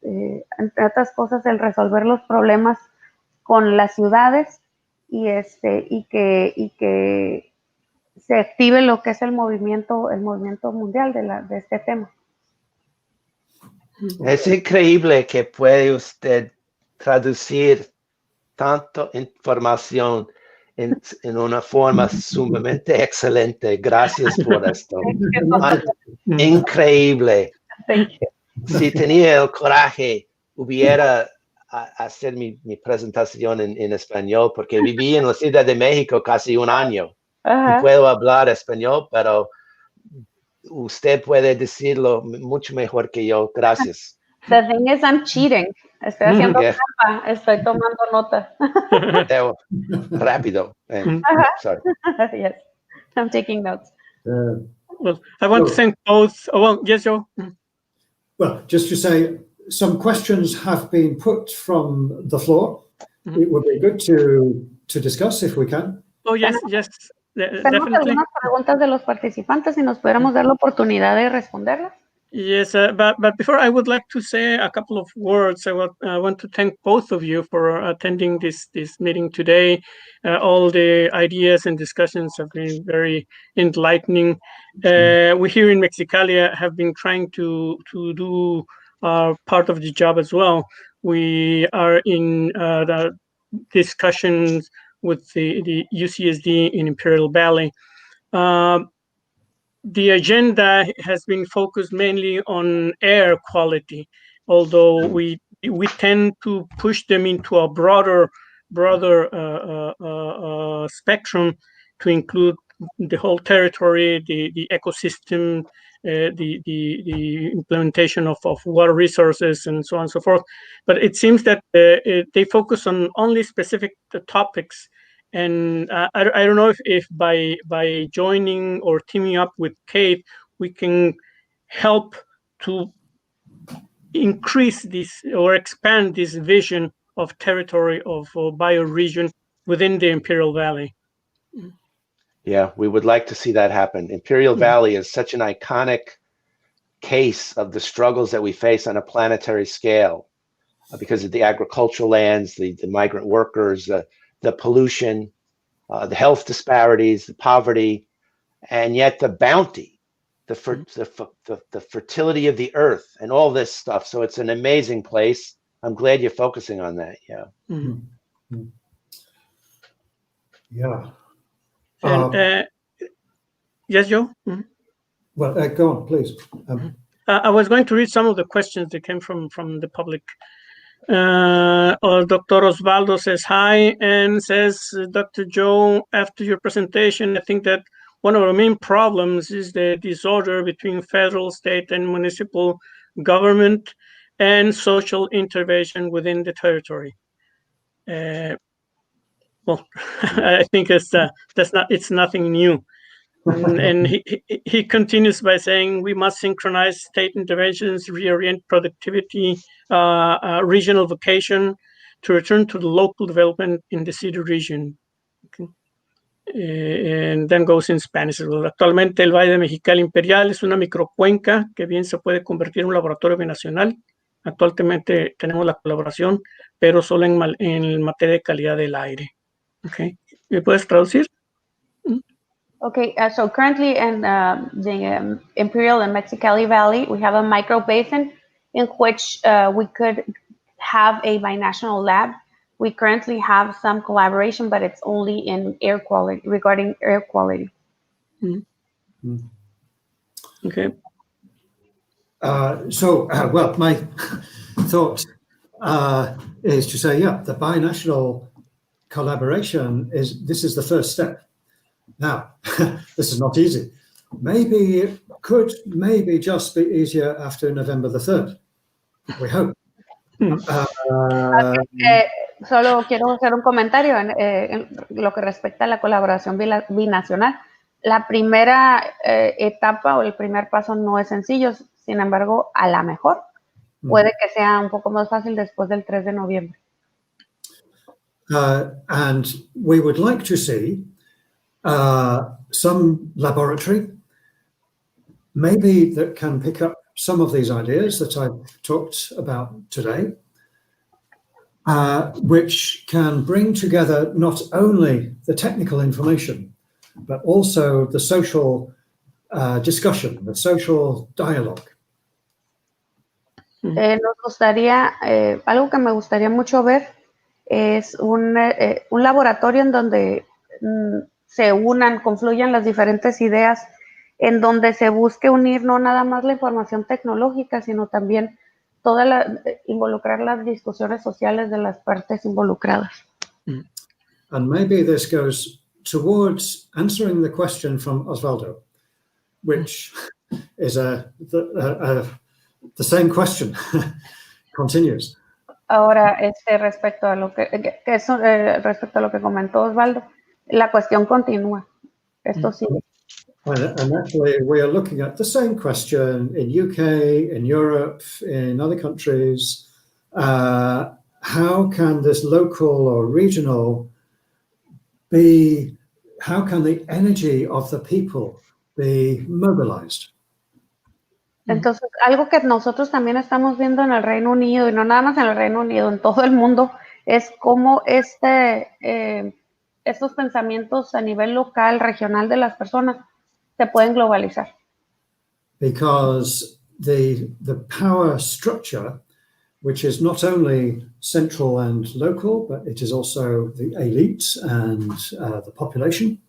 entre otras cosas, el resolver los problemas con las ciudades y que se active lo que es el movimiento mundial de este tema. Es increíble que puede usted traducir tanta información en una forma sumamente excelente. Gracias por esto. Increíble. Si tenía el coraje, hubiera hacer mi presentación en español, porque viví en la Ciudad de México casi un año. Y puedo hablar español, pero usted puede decirlo mucho mejor que yo. Gracias. The thing is, I'm cheating. Estoy haciendo trampa. Estoy tomando notas. Rápido. Sorry. Yes, I'm taking notes. Well, I want to thank both. Oh, well, yes, Joe. Well, just to say, some questions have been put from the floor. It would be good to discuss if we can. Oh, yes, yes. Tenemos algunas preguntas de los participantes y nos pudiéramos dar la oportunidad de responderlas. Yes, but before I would like to say a couple of words. I want to thank both of you for attending this meeting today. All the ideas and discussions have been very enlightening. We here in Mexicali have been trying to do part of the job as well. we are in the discussions with the UCSD in Imperial Valley. The agenda has been focused mainly on air quality, although we tend to push them into a broader spectrum to include the whole territory, the ecosystem, the implementation of water resources, and so on and so forth. But it seems that they focus on only specific topics. And I don't know if by joining or teaming up with Kate, we can help to increase this or expand this vision of territory of bioregion within the Imperial Valley. Yeah, we would like to see that happen. Imperial Valley is such an iconic case of the struggles that we face on a planetary scale because of the agricultural lands, the migrant workers, the pollution, the health disparities, the poverty, and yet the bounty, the fertility of the earth, and all this stuff. So it's an amazing place. I'm glad you're focusing on that. Yeah. Mm-hmm. Yeah. And, yes, Joe? Mm-hmm. Well, go on, please. I was going to read some of the questions that came from the public. Dr. Osvaldo says hi and says, Dr. Joe, after your presentation, I think that one of the main problems is the disorder between federal, state, and municipal government and social intervention within the territory. Well, I think it's nothing new. And he continues by saying we must synchronize state interventions, reorient productivity, regional vocation to return to the local development in the city region. Okay. And then goes in Spanish. Actualmente el Valle de Mexicali Imperial es una microcuenca que bien se puede convertir en un laboratorio binacional. Actualmente tenemos la colaboración, pero solo en materia de calidad del aire. Okay. ¿Me puedes traducir? Okay, so currently in the Imperial and Mexicali Valley, we have a micro basin in which we could have a binational lab. We currently have some collaboration, but it's only in air quality, regarding air quality. Mm-hmm. Okay. Well, my thought is to say, yeah, the binational collaboration this is the first step. Now, this is not easy. Maybe it could just be easier after November the 3rd. We hope. Solo quiero hacer un comentario en lo que respecta a la colaboración binacional. La primera etapa o el primer paso no es sencillo, sin embargo, a la mejor puede que sea un poco más fácil después del 3 de noviembre. And we would like to see some laboratory, maybe that can pick up some of these ideas that I've talked about today, which can bring together not only the technical information, but also the social discussion, the social dialogue. Nos gustaría, algo que me gustaría mucho ver es un laboratorio en donde se unan, confluyan las diferentes ideas, en donde se busque unir no nada más la información tecnológica, sino también involucrar las discusiones sociales de las partes involucradas. And maybe this goes towards answering the question from Osvaldo, which is the same question, continues. Ahora, respecto a lo que comentó Osvaldo, la cuestión continúa. Esto sí. And actually, we are looking at the same question in UK, in Europe, in other countries. How can this local or regional how can the energy of the people be mobilized? Entonces, algo que nosotros también estamos viendo en el Reino Unido, y no nada más en el Reino Unido, en todo el mundo, es cómo estos pensamientos a nivel local, regional de las personas se pueden globalizar. Because the power structure which is not only central and local, but it is also the elite and the population.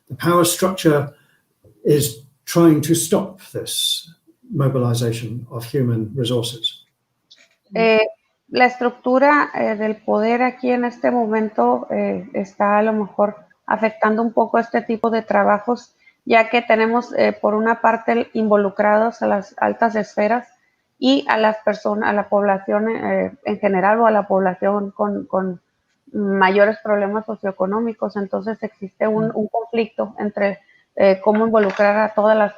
The power structure is trying to stop this mobilization of human resources. La estructura del poder aquí en este momento está a lo mejor afectando un poco este tipo de trabajos, ya que tenemos por una parte involucrados a las altas esferas y a las personas, a la población en general o a la población con mayores problemas socioeconómicos. Entonces existe un conflicto entre cómo involucrar a todas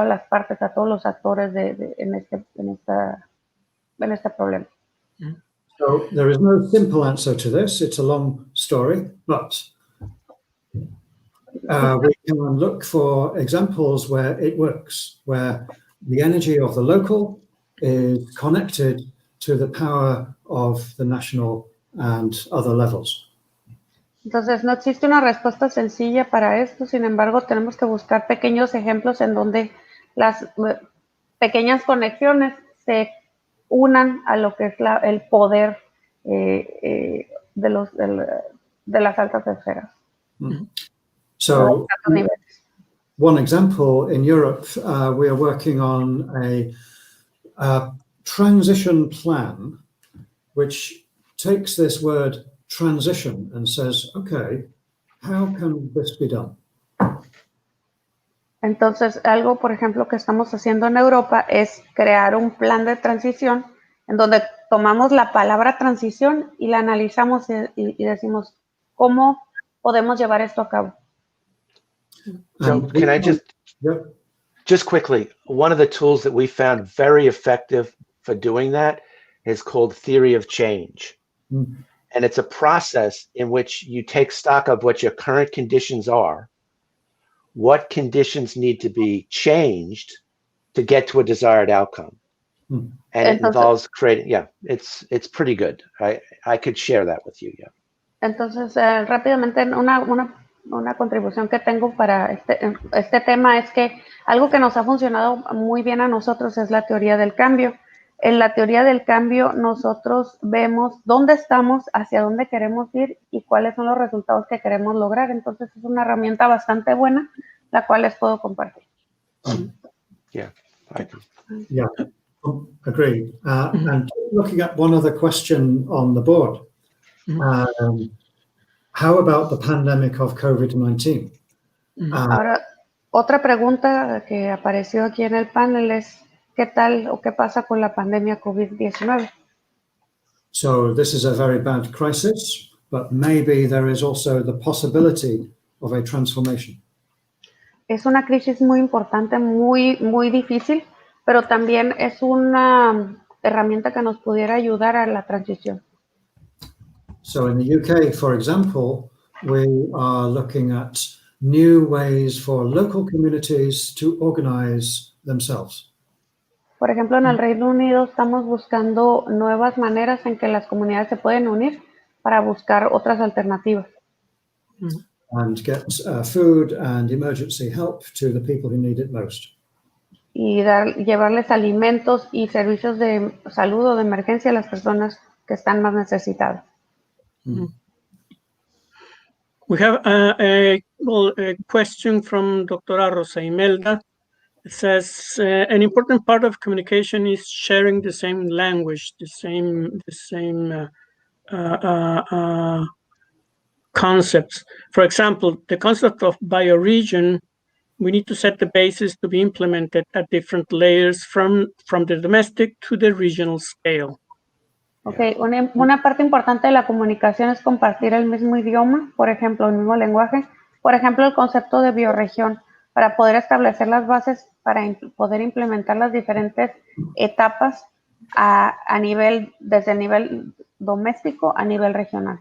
las partes, a todos los actores en este problema. So there is no simple answer to this. It's a long story, but we can look for examples where it works, where the energy of the local is connected to the power of the national and other levels. Entonces, no existe una respuesta sencilla para esto, sin embargo, tenemos que buscar pequeños ejemplos en donde las pequeñas conexiones se unan a lo que es el poder de las altas esferas. So, one example, in Europe, we are working on a transition plan which takes this word transition and says, okay, how can this be done? Entonces, algo, por ejemplo, que estamos haciendo en Europa es crear un plan de transición en donde tomamos la palabra transición y la analizamos y decimos, ¿cómo podemos llevar esto a cabo? So can I just quickly, one of the tools that we found very effective for doing that is called theory of change. And it's a process in which you take stock of what your current conditions are, what conditions need to be changed to get to a desired outcome. And it involves creating, it's pretty good. I could share that with you, Entonces, rápidamente, una contribución que tengo para este tema es que algo que nos ha funcionado muy bien a nosotros es la teoría del cambio. En la teoría del cambio nosotros vemos dónde estamos, hacia dónde queremos ir y cuáles son los resultados que queremos lograr. Entonces es una herramienta bastante buena, la cual les puedo compartir. Yeah, agreed. And looking at one other question on the board, how about the pandemic of COVID-19? Ahora, otra pregunta que apareció aquí en el panel es, ¿qué tal o qué pasa con la pandemia COVID-19? So this is a very bad crisis, but maybe there is also the possibility of a transformation. Es una crisis muy importante, muy difícil, pero también es una herramienta que nos pudiera ayudar a la transición. So in the UK, for example, we are looking at new ways for local communities to organize themselves. Por ejemplo, en el Reino Unido estamos buscando nuevas maneras en que las comunidades se pueden unir para buscar otras alternativas. And get food and emergency help to the people who need it most. Y llevarles alimentos y servicios de salud o de emergencia a las personas que están más necesitadas. We have a question from Dr. Rosa Imelda. It says, an important part of communication is sharing the same language, the same concepts. For example, the concept of bioregion, we need to set the basis to be implemented at different layers from the domestic to the regional scale. Okay, una parte importante de la comunicación es compartir el mismo idioma, por ejemplo, el mismo lenguaje. Por ejemplo, el concepto de bioregión, para poder establecer las bases, para poder implementar las diferentes etapas desde el nivel doméstico a nivel regional.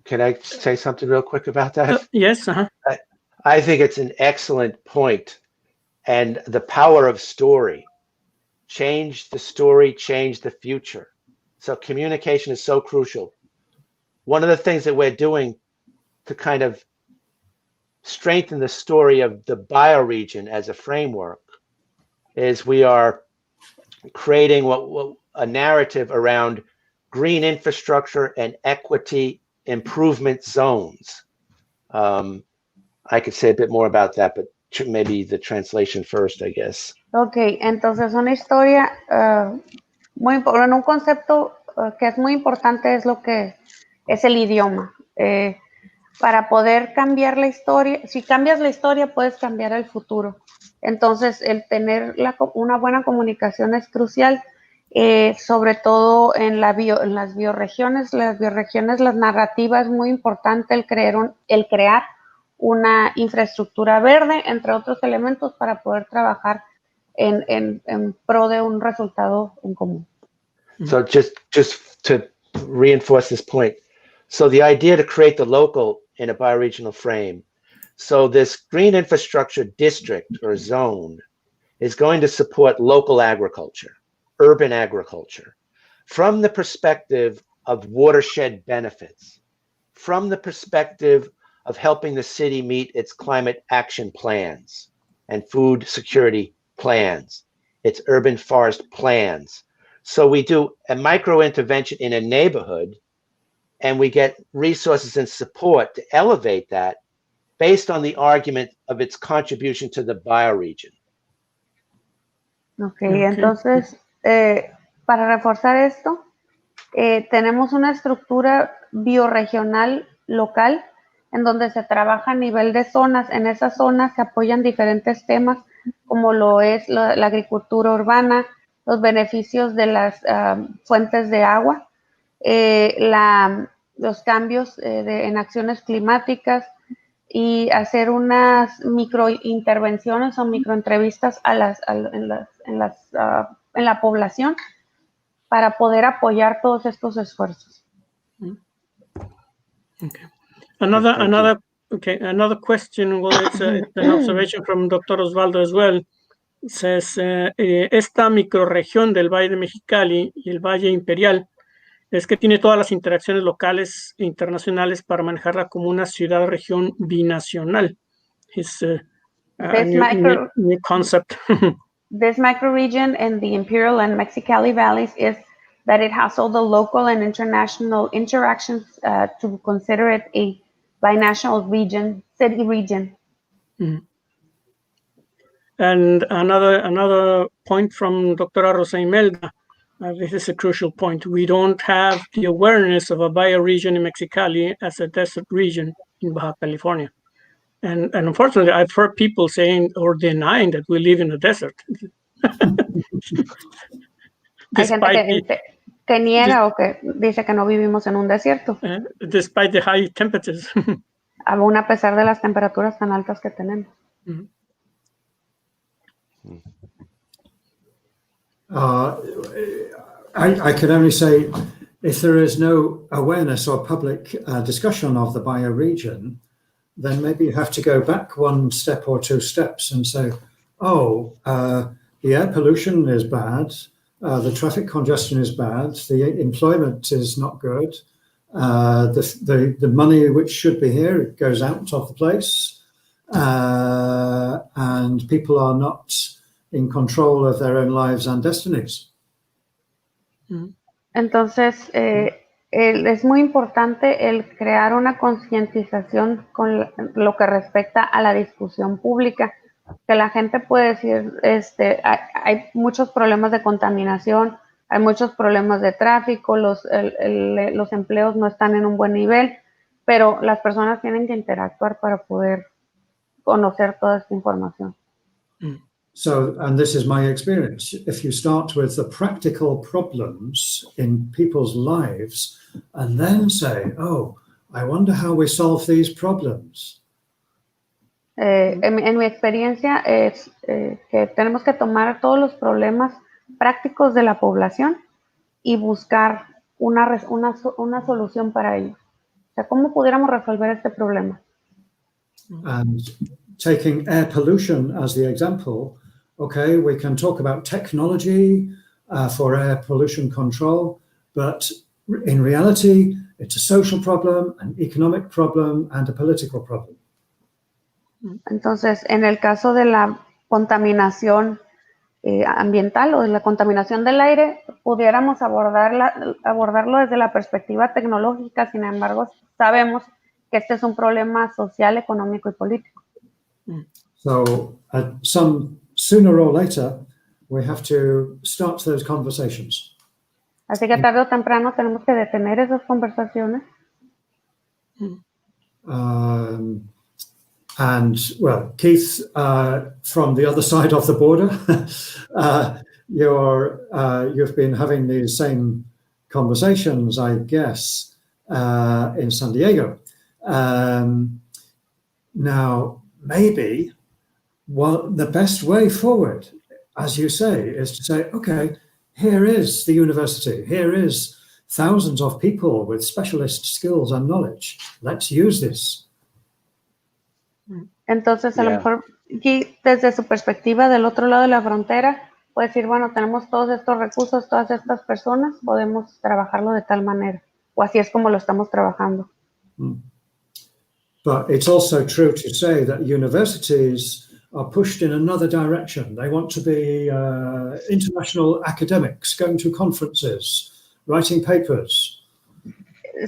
Can I say something real quick about that? Yes. I think it's an excellent point, and the power of story. Change the story, change the future. So communication is so crucial. One of the things that we're doing to kind of strengthen the story of the bioregion as a framework is we are creating what a narrative around green infrastructure and equity improvement zones. I could say a bit more about that, but maybe the translation first, I guess. Ok, entonces una historia muy importante, un concepto que es muy importante es lo que es el idioma. Para poder cambiar la historia, si cambias la historia puedes cambiar el futuro. Entonces el tener una buena comunicación es crucial, sobre todo en las bioregiones. Las narrativa es muy importante, el crear una infraestructura verde, entre otros elementos, para poder trabajar en pro de un resultado en común. So just to reinforce this point, so the idea to create the local in a bioregional frame, so this green infrastructure district or zone is going to support local agriculture, urban agriculture, from the perspective of watershed benefits, from the perspective of helping the city meet its climate action plans and food security plans, its urban forest plans. So we do a micro intervention in a neighborhood and we get resources and support to elevate that based on the argument of its contribution to the bioregion. Okay. Entonces, para reforzar esto, tenemos una estructura bioregional local en donde se trabaja a nivel de zonas. En esas zonas se apoyan diferentes temas, como lo es la agricultura urbana, los beneficios de las fuentes de agua, los cambios en acciones climáticas, y hacer unas microintervenciones o microentrevistas en la población para poder apoyar todos estos esfuerzos. Okay. Another question, well, it's an observation from Dr. Osvaldo as well. Says, esta microrregión del Valle de Mexicali y el Valle Imperial es que tiene todas las interacciones locales e internacionales para manejarla como una ciudad-región binacional. Es new concept. This microregion in the Imperial and Mexicali valleys is that it has all the local and international interactions to consider it a binational region, city region. Mm-hmm. And another point from Dr. Rosa Imelda, this is a crucial point. We don't have the awareness of a bioregion in Mexicali as a desert region in Baja California. And unfortunately, I've heard people saying or denying that we live in a desert. Hay gente que niega o que dice que no vivimos en un desierto. Despite the high temperatures. Aún a pesar de las temperaturas tan altas que tenemos. Mm-hmm. I could only say, if there is no awareness or public discussion of the bioregion, then maybe you have to go back one step or two steps and say, the air pollution is bad, the traffic congestion is bad, the employment is not good, the money which should be here goes out of the place, and people are not in control of their own lives and destinies. Entonces, es muy importante el crear una concientización con lo que respecta a la discusión pública, que la gente puede decir, hay muchos problemas de contaminación, hay muchos problemas de tráfico, los empleos no están en un buen nivel, pero las personas tienen que interactuar para poder conocer toda esta información. So, and this is my experience, if you start with the practical problems in people's lives and then say, I wonder how we solve these problems. En mi experiencia es que tenemos que tomar todos los problemas prácticos de la población y buscar una solución para ello. O sea, ¿cómo pudiéramos resolver este problema? And taking air pollution as the example, okay, we can talk about technology for air pollution control, but in reality, it's a social problem, an economic problem, and a political problem. Entonces, en el caso de la contaminación, ambiental o de la contaminación del aire, pudiéramos abordarlo desde la perspectiva tecnológica. Sin embargo, sabemos que este es un problema social, económico y político. So sooner or later, we have to start those conversations. Así que tarde o temprano tenemos que detener esas conversaciones. And well, Keith, from the other side of the border, you've been having these same conversations, I guess, in San Diego. Now, maybe the best way forward, as you say, is to say, okay, here is the university. Here is thousands of people with specialist skills and knowledge. Let's use this. Entonces, a lo mejor, aquí, desde su perspectiva del otro lado de la frontera, puede decir, bueno, tenemos todos estos recursos, todas estas personas, podemos trabajarlo de tal manera, o así es como lo estamos trabajando. But it's also true to say that universities are pushed in another direction. They want to be international academics, going to conferences, writing papers.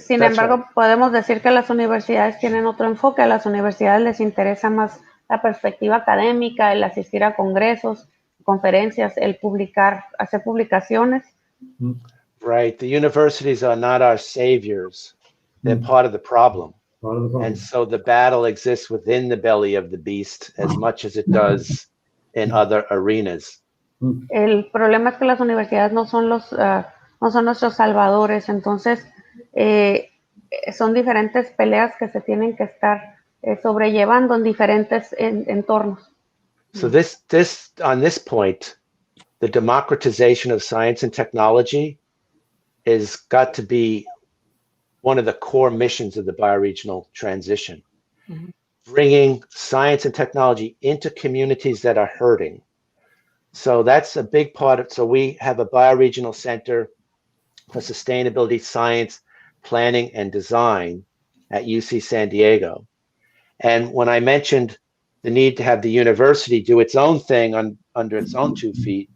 Sin embargo, podemos decir que las universidades tienen otro enfoque. A las universidades les interesa más la perspectiva académica, el asistir a congresos, conferencias, el publicar, hacer publicaciones. Right. The universities are not our saviors. They're part of the problem. And so the battle exists within the belly of the beast as much as it does in other arenas. El problema es que las universidades no son nuestros salvadores. Entonces, son diferentes peleas que se tienen que estar sobrellevando en diferentes entornos. So on this point, the democratization of science and technology is got to be one of the core missions of the bioregional transition. Bringing science and technology into communities that are hurting. So that's a big part of, so we have a bioregional center for sustainability, science, planning, and design at UC San Diego. And when I mentioned the need to have the university do its own thing under its own 2 feet,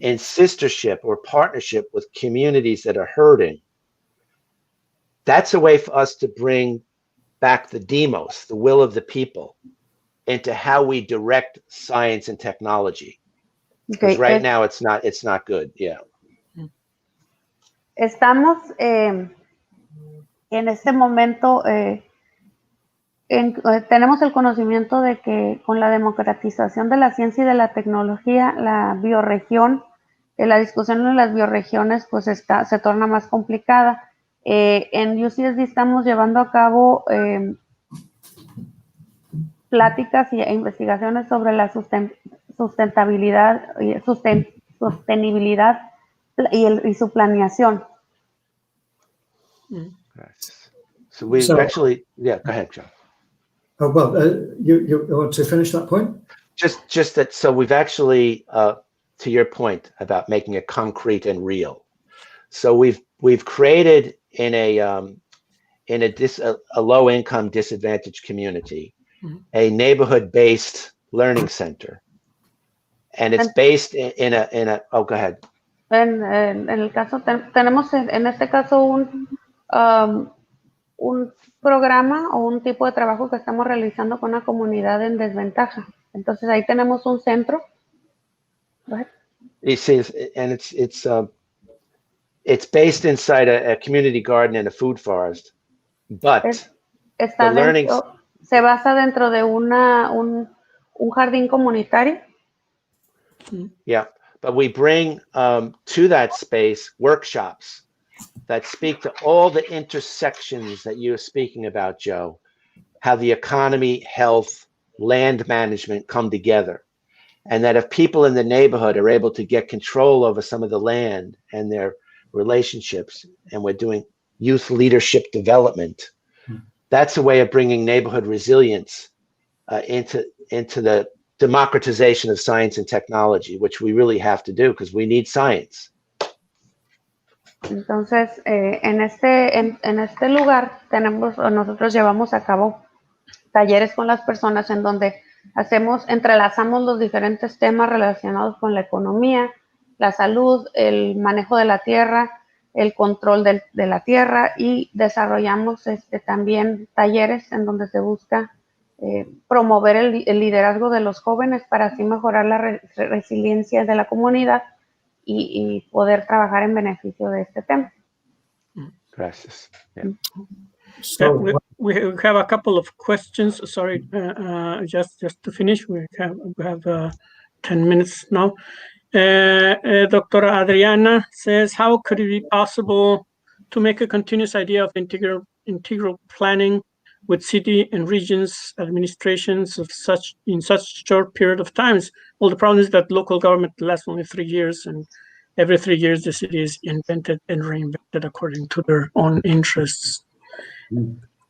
in sistership or partnership with communities that are hurting, that's a way for us to bring back the demos, the will of the people, into how we direct science and technology. Because right now it's not good. Yeah. Estamos en este momento, tenemos el conocimiento de que con la democratización de la ciencia y de la tecnología, la bioregión, la discusión en las bioregiones pues se torna más complicada. En UCSD estamos llevando a cabo pláticas e investigaciones sobre la sustentabilidad sostenibilidad y su planeación. So we've actually, yeah, go ahead, Joe. Oh, well, you want to finish that point? Just that, so we've actually, to your point about making it concrete and real. So we've created in a low-income disadvantaged community, a neighborhood-based learning center, and it's based in a. Oh, go ahead. En el caso tenemos en este caso un programa o un tipo de trabajo que estamos realizando con una comunidad en desventaja. Entonces ahí tenemos un centro. You see, and it's based inside a community garden and a food forest, but the learning se basa dentro de un jardín comunitario. Yeah, but we bring to that space workshops that speak to all the intersections that you're speaking about, Joe, how the economy, health, land management come together. And that if people in the neighborhood are able to get control over some of the land and their relationships, and we're doing youth leadership development, that's a way of bringing neighborhood resilience into the democratization of science and technology, which we really have to do because we need science. Entonces, en este lugar nosotros llevamos a cabo talleres con las personas en donde entrelazamos los diferentes temas relacionados con la economía, la salud, el manejo de la tierra, el control de la tierra, y desarrollamos también talleres en donde se busca promover el liderazgo de los jóvenes para así mejorar la resiliencia de la comunidad y poder trabajar en beneficio de este tema. Gracias. Yeah. So, We have a couple of questions. Sorry, just to finish, we have 10 minutes now. Dr. Adriana says, how could it be possible to make a continuous idea of integral planning with city and regions administrations in such short period of times? Well, the problem is that local government lasts only 3 years, and every 3 years the city is invented and reinvented according to their own interests.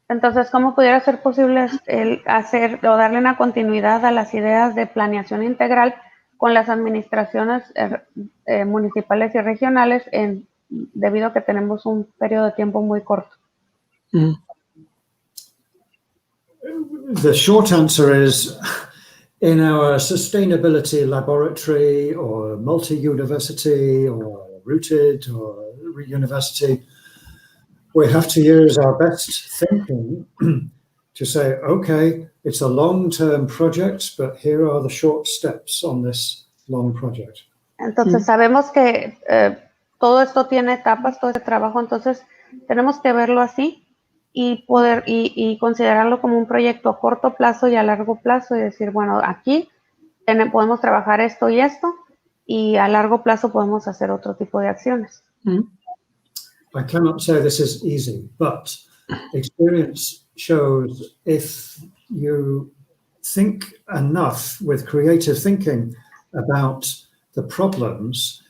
Entonces, ¿cómo pudiera ser posible el hacer o darle una continuidad a las ideas de planeación integral con las administraciones municipales y regionales debido a que tenemos un periodo de tiempo muy corto? The short answer is, in our sustainability laboratory or multi-university or rooted or university, we have to use our best thinking to say, okay, it's a long-term project, but here are the short steps on this long project. Entonces, sabemos que todo esto tiene etapas, todo este trabajo, entonces tenemos que verlo así y poder y considerarlo como un proyecto a corto plazo y a largo plazo y decir, bueno, aquí podemos trabajar esto y a largo plazo podemos hacer otro tipo de acciones. I cannot say this is easy, but experience shows if you think enough with creative thinking about the problems,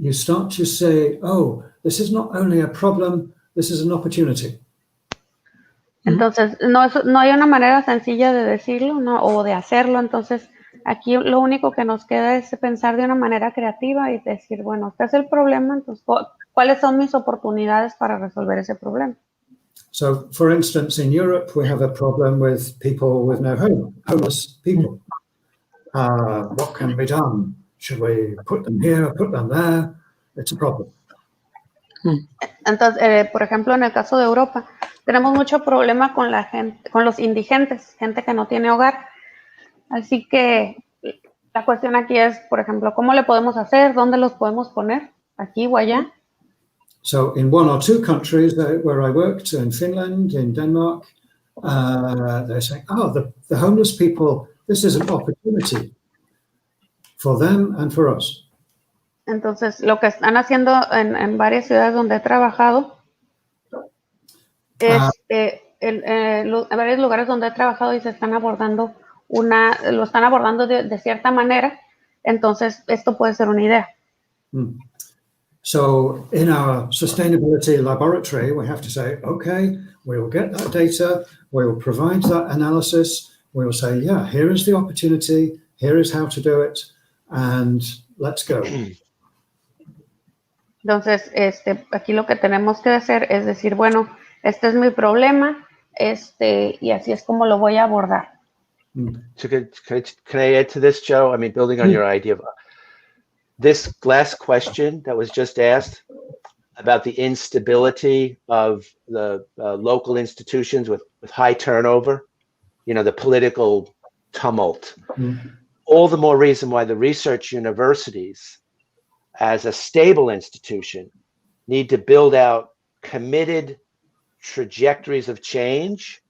you start to say, oh, this is not only a problem, this is an opportunity. Entonces, no hay una manera sencilla de decirlo, ¿no? O de hacerlo. Entonces, aquí lo único que nos queda es pensar de una manera creativa y decir, bueno, este es el problema, entonces, ¿cuáles son mis oportunidades para resolver ese problema? So, for instance, in Europe, we have a problem with people with no home, homeless people. What can be done? Should we put them here or put them there? It's a problem. Entonces, por ejemplo, en el caso de Europa, tenemos mucho problema con la gente, con los indigentes, gente que no tiene hogar. Así que la cuestión aquí es, por ejemplo, ¿cómo le podemos hacer? ¿Dónde los podemos poner? ¿Aquí o allá? So in one or two countries where I worked, in Finland, in Denmark, they're saying, oh, the homeless people, this is an opportunity for them and for us. Entonces, lo que están haciendo en varias ciudades donde he trabajado es, en varios lugares donde he trabajado y se están abordando lo están abordando de cierta manera, entonces esto puede ser una idea. So in our sustainability laboratory, we have to say, okay, we'll get that data, we'll provide that analysis, we'll say, yeah, here is the opportunity, here is how to do it, and let's go. Entonces, aquí lo que tenemos que hacer es decir, bueno, este es mi problema, y así es como lo voy a abordar. So can I add to this, Joe? I mean, building on your idea of this last question that was just asked about the instability of the local institutions with high turnover, you know, the political tumult. All the more reason why the research universities, as a stable institution, need to build out committed trajectories of change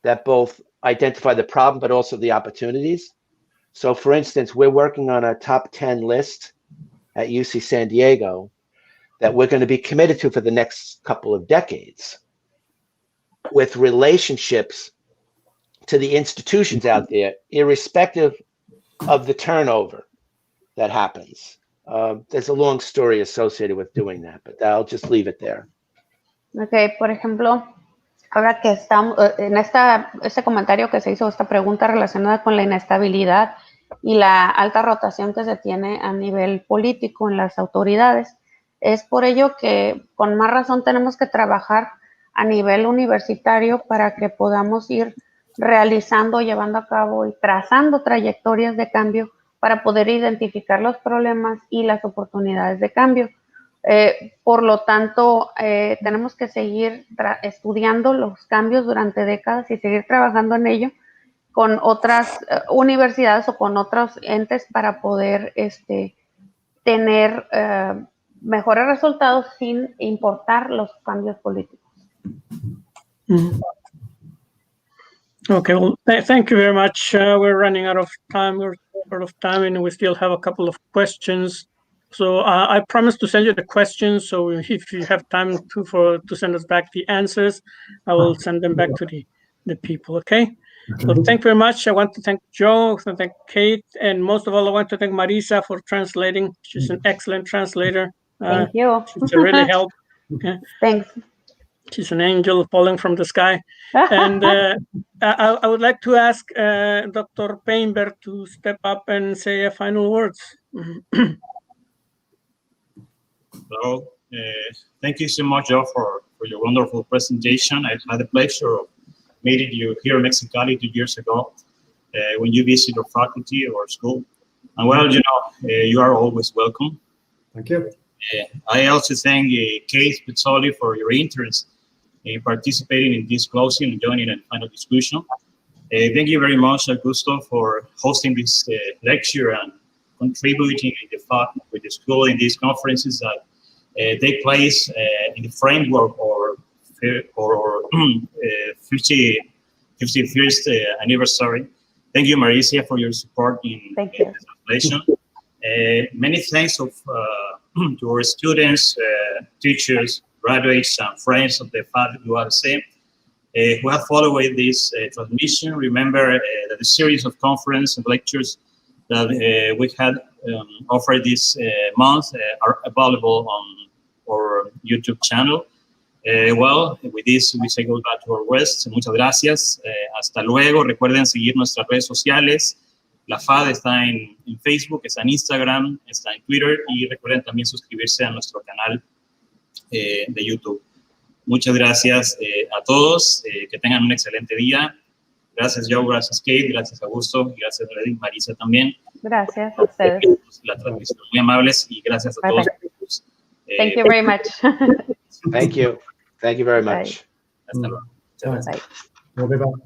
that both identify the problem but also the opportunities. So for instance, we're working on a top 10 list at UC San Diego that we're going to be committed to for the next couple of decades, with relationships to the institutions out there, irrespective of the turnover that happens. There's a long story associated with doing that, but I'll just leave it there. Okay, por ejemplo, ahora que estamos en este comentario que se hizo, esta pregunta relacionada con la inestabilidad y la alta rotación que se tiene a nivel político en las autoridades, es por ello que con más razón tenemos que trabajar a nivel universitario para que podamos ir realizando, llevando a cabo y trazando trayectorias de cambio para poder identificar los problemas y las oportunidades de cambio. Por lo tanto, tenemos que seguir estudiando los cambios durante décadas y seguir trabajando en ello con otras universidades o con otros entes para poder tener mejores resultados sin importar los cambios políticos. Mm-hmm. Okay, well, thank you very much. We're running out of time. We're out of time, and we still have a couple of questions. So I promised to send you the questions. So if you have time to send us back the answers, I will send them back to the people. Okay. So thank you very much. I want to thank Joe, I want to thank Kate, and most of all, I want to thank Marisa for translating. She's an excellent translator. Thank you. She's a really help. Okay. Thanks. She's an angel falling from the sky. And I would like to ask Dr. Painberg to step up and say a final words. Hello. Thank you so much, Joe, for your wonderful presentation. I had the pleasure of meeting you here in Mexicali 2 years ago when you visit your faculty or school. And well, you are always welcome. Thank you. I also thank Kate Pizzoli for your interest in participating in this closing and joining a final discussion. Thank you very much, Augusto, for hosting this lecture and contributing in the fact with the school in these conferences that take place in the framework or 51st anniversary. Thank you, Marisa, for your support in the translation. Many thanks to our students, teachers, graduates, and friends of the faculty UAC who have followed this transmission. Remember that the series of conference and lectures that we had offered this month are available on our YouTube channel. Well, with this, we say goodbye to our guests. Muchas gracias. Hasta luego. Recuerden seguir nuestras redes sociales. La FAD está en Facebook, está en Instagram, está en Twitter, y recuerden también suscribirse a nuestro canal de YouTube. Muchas gracias a todos. Que tengan un excelente día. Gracias, Joe. Gracias, Kate. Gracias, Augusto. Gracias, Marisa también. Gracias a ustedes. La transmisión. Muy amables y gracias a todos. Thank you very much. Thank you. Thank you very much. Hasta luego. Bye. We'll be back.